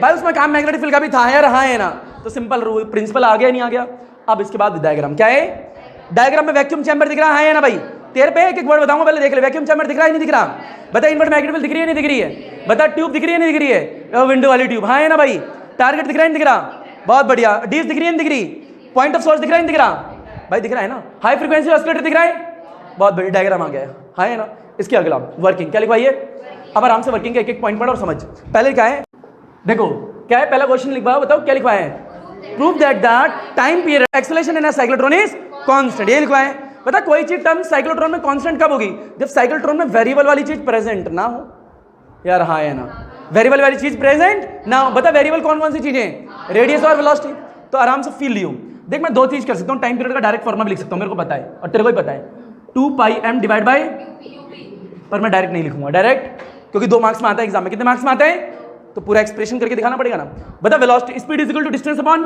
भाई उसमें काम मैग्नेटिक फील्ड का भी था यार, हाँ है ना? तो सिंपल रूल, प्रिंसिपल आ गया नहीं आ गया? अब इसके बाद डायग्राम क्या है? डायग्राम में वैक्यूम चैम्बर दिख रहा है ना भाई? तेरे पे एक एक वर्ड बताऊंगा, पहले देख ले। वैक्यूम चैम्बर दिख रहा है नहीं दिख रहा? बता इनवर्ट मैग्नेटिक फील्ड दिख रही है नहीं दिख रही है? बता ट्यूब दिख रही है नहीं दिख रही है? विंडो वाली ट्यूब, हाँ है ना भाई? टारगेट दिख रहा है नहीं दिख रहा? बहुत बढ़िया। डीज दिख रही है नहीं दिख रही? पॉइंट ऑफ सोर्स दिख रहा है नहीं दिख रहा? भाई दिख रहा है ना? हाई फ्रीक्वेंसी ऑसिलेटर दिख रहा है? बहुत बढ़िया, डायग्राम आ गया, हाँ है ना? इसके अगला वर्किंग क्या लिखवाइए? अब आराम से वर्किंग का एक एक पॉइंट पढ़ और समझ। पहले क्या है देखो, क्या है पहला क्वेश्चन लिखवा, बताओ क्या लिखवाया है? Prove that the time period acceleration in a cyclotron is constant. ये लिखवाया है। बता कोई चीज टर्म साइक्लोट्रॉन में कांस्टेंट कब होगी? जब साइक्लोट्रॉन में वेरिएबल वाली चीज प्रेजेंट ना हो यार, हाँ है ना? वेरिएबल वाली चीज प्रेजेंट ना हो। बता वेरिएबल कौन कौन सी चीजें? रेडियस और वेलोसिटी। तो आराम से फील लियो। देख मैं दो चीज कर सकता हूँ, टाइम पीरियड का डायरेक्ट फॉर्मूला भी लिख सकता हूँ, मेरे को पता है और तेरे को भी पता है, 2πm डिवाइड बाय, पर मैं डायरेक्ट नहीं लिखूंगा, डायरेक्ट क्योंकि 2 मार्क्स में आता है एग्जाम में। कितने मार्क्स में आता है? तो पूरा एक्सप्रेशन करके दिखाना पड़ेगा ना। बता velocity speed is equal to distance upon,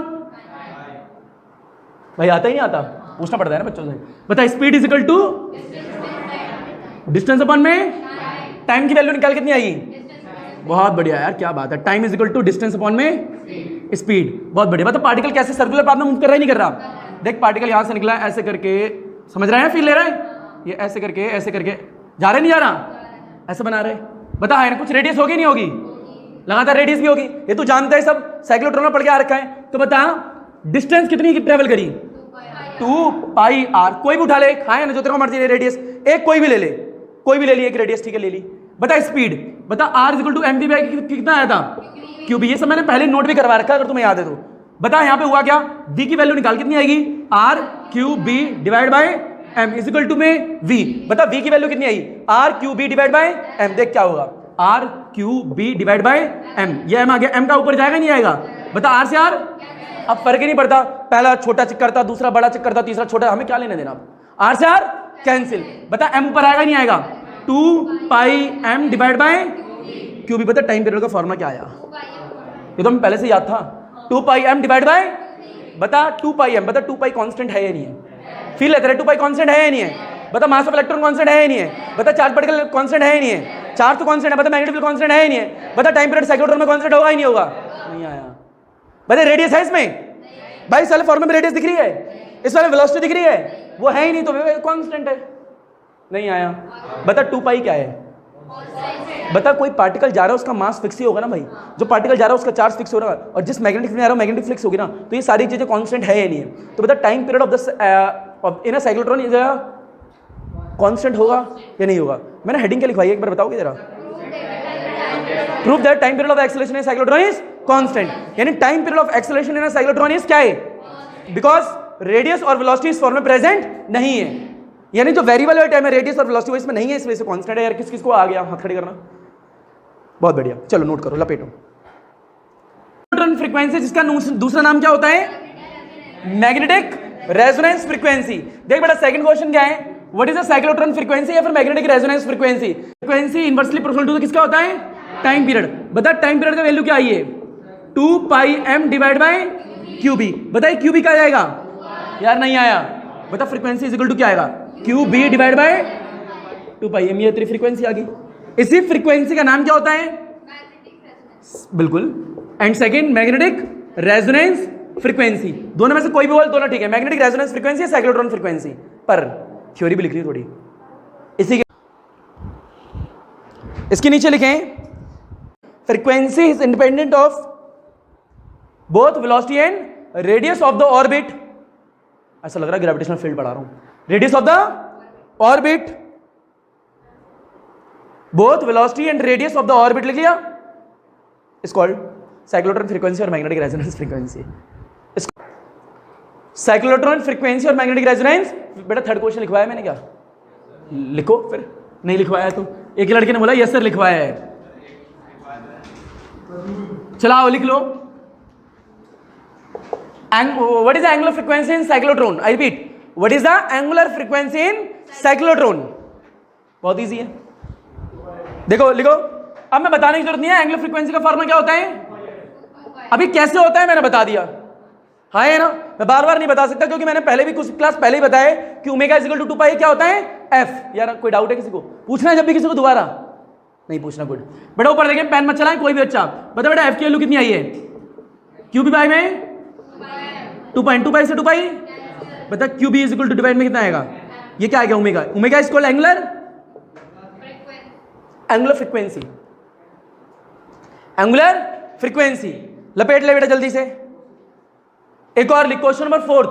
भाई आता ही नहीं आता, पूछना पड़ता है ना बच्चों से। बता speed is equal to distance upon में टाइम की वैल्यू निकाल कितनी आएगी? बहुत बढ़िया यार, क्या बात है। Time is equal to distance upon में स्पीड, बहुत बढ़िया। मतलब पार्टिकल कैसे सर्कुलर पाथ में मूव कर रहा है नहीं कर रहा? देख पार्टिकल यहां से निकला ऐसे करके, समझ रहे हैं? फील ले रहे हैं? ये ऐसे करके जा रहे नहीं जा रहा? ऐसे बना रहे। बता है ना कुछ रेडियस होगी नहीं होगी? लगातार रेडियस भी होगी, ये तू जानता है सब, साइक्लोट्रॉन में पढ़ के आ रखा है। तो बता डिस्टेंस कितनी ट्रेवल करी? 2πr। कोई भी उठा ले, हाँ ना, जो तेरे को मर्जी ले रेडियस, एक कोई भी ले ले, कोई भी ले ली एक रेडियस, ठीक है ले ली। बता स्पीड, बता r equal to mv by कितना आया था? क्यूबी। ये सब मैंने पहले नोट भी करवा रखा, अगर तुम्हें याद है तो। बता यहाँ पे हुआ क्या? v की वैल्यू निकाल, कितनी आएगी? r cube b divide by m is equal to में v। बता v की वैल्यू कितनी आई? r cube b divide by m। देख क्या होगा? r cube b divide by m। ये m आ गया, m का ऊपर जाएगा नहीं आएगा? बता r से r, अब फर्क ही नहीं पड़ता, पहला छोटा चेक करता, दूसरा बड़ा चेक करता, तीसरा छोटा, हमें क्या लेने देना? r से r कैंसिल। बता m ऊपर आएगा नहीं आएगा? 2πm divide by cube. बता टाइम पीरियड का फॉर्मूला क्या आया? ये तो हमें पहले से याद था, 2πm डिवाइड बाय, बता 2πm, बता 2π कांस्टेंट है या नहीं है? फील लेते रहे, 2π कांस्टेंट है या नहीं है? बता मास ऑफ इलेक्ट्रॉन कांस्टेंट है या नहीं है? बता चार्ज पार्टिकल कांस्टेंट है या नहीं है? चार्ज तो कांस्टेंट है। बता मैग्नेटिक फील्ड कांस्टेंट है या नहीं है? बता टाइम पीरियड साइक्लोट्रॉन में कांस्टेंट होगा ही नहीं होगा? नहीं आया। बता रेडियस है इसमें? भाई इस वाले फॉर्मूले में रेडियस दिख रही है, इस वाले वेलोसिटी दिख रही है, वो है ही नहीं, तो कांस्टेंट है। नहीं आया। बता 2π क्या है? बता कोई पार्टिकल जा रहा है उसका मास फिक्स ही होगा ना भाई, जो पार्टिकल जा रहा है उसका चार्ज फिक्स हो रहा है, और जिस मैग्नेटिक फील्ड में आ रहा है मैग्नेटिक फिक्स होगी ना, तो ये सारी चीजें कांस्टेंट है या नहीं है? तो बता time period of the in a cyclotron is constant होगा या नहीं होगा? मैंने हेडिंग क्या लिखवाई है एक बार बताओगे जरा? Prove that time period of acceleration in cyclotron is constant. यानी time period of acceleration in cyclotron is क्या है? बिकॉज रेडियस और वेलोसिटी इस फॉर्म में प्रेजेंट नहीं है, यानी जो वेरिएबल है टाइम है रेडियस और वेलोसिटी वो इसमें नहीं है, इस वजह से कांस्टेंट है। यार किस किस को आ गया हाथ खड़े करना? बहुत बढ़िया, चलो नोट करो, लपेटो। साइक्लोट्रॉन फ्रीक्वेंसी जिसका दूसरा नाम क्या होता है? Magnetic resonance frequency. देख बेटा सेकंड क्वेश्चन क्या है? What is the cyclotron frequency या फिर magnetic resonance frequency? Frequency inversely proportional to किसका होता है? Time period. बता टाइम पीरियड का वैल्यू क्या आई है? 2 pi m divide by QB। बताइए QB क्या आएगा? यार नहीं आया। बता फ्रीक्वेंसी इज इक्वल टू क्या आएगा? QB divide by 2 pi m। ये तेरी फ्रीक्वेंसी आ गई। इसी फ्रीक्वेंसी का नाम क्या होता है? बिल्कुल। And second magnetic resonance frequency. दोनों में से कोई भी बोल, दोनों ठीक है। मैग्नेटिक रेजोनेंस फ्रीक्वेंसी या साइक्लोट्रॉन फ्रीक्वेंसी, पर थ्योरी भी लिख रही है थोड़ी। इसी के इसके नीचे लिखें frequency is independent of both velocity and radius of the orbit. ऐसा लग रहा है ग्रेविटेशनल फील्ड पढ़ा रहा हूं। Radius of the orbit, both velocity and radius of the orbit लिख लिया, इज कॉल्ड साइक्लोट्रॉन फ्रीक्वेंसी और magnetic resonance frequency. Cyclotron frequency और मैग्नेटिक रेजोनेंस। बेटा थर्ड क्वेश्चन लिखवाया मैंने क्या? लिखो फिर। नहीं लिखवाया तो एक लड़के ने बोला यस सर लिखवाया है। चलाओ लिख लो। What is the angular frequency in cyclotron? I repeat, what is the angular frequency in cyclotron? बहुत इजी है, देखो लिखो। अब मैं बताने की जरूरत नहीं है एंगुलर फ्रीक्वेंसी का फॉर्मूला क्या होता है। अभी कैसे होता है मैंने बता दिया, हाँ है ना। मैं बार बार नहीं बता सकता क्योंकि मैंने पहले भी कुछ क्लास पहले ही बताया कि ओमेगा इज इक्वल टू 2 पाई क्या होता है? एफ। यार कोई डाउट है किसी को? पूछना है जब भी किसी को, दोबारा नहीं पूछना। गुड बेटा ऊपर देखें, पेन मत चलाएं कोई भी बच्चा। बता बेटा एफ की वैल्यू कितनी आई है? क्यू बी बाई में 2 पाई से 2 पाई। बता Q B is equal to divide में कितना आएगा? ये क्या आएगा? Omega. Omega is called angular frequency. Angular frequency लपेट ले बेटा जल्दी से। एक और लिख, क्वेश्चन नंबर 4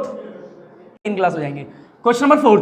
इन क्लास हो जाएंगे। Question number 4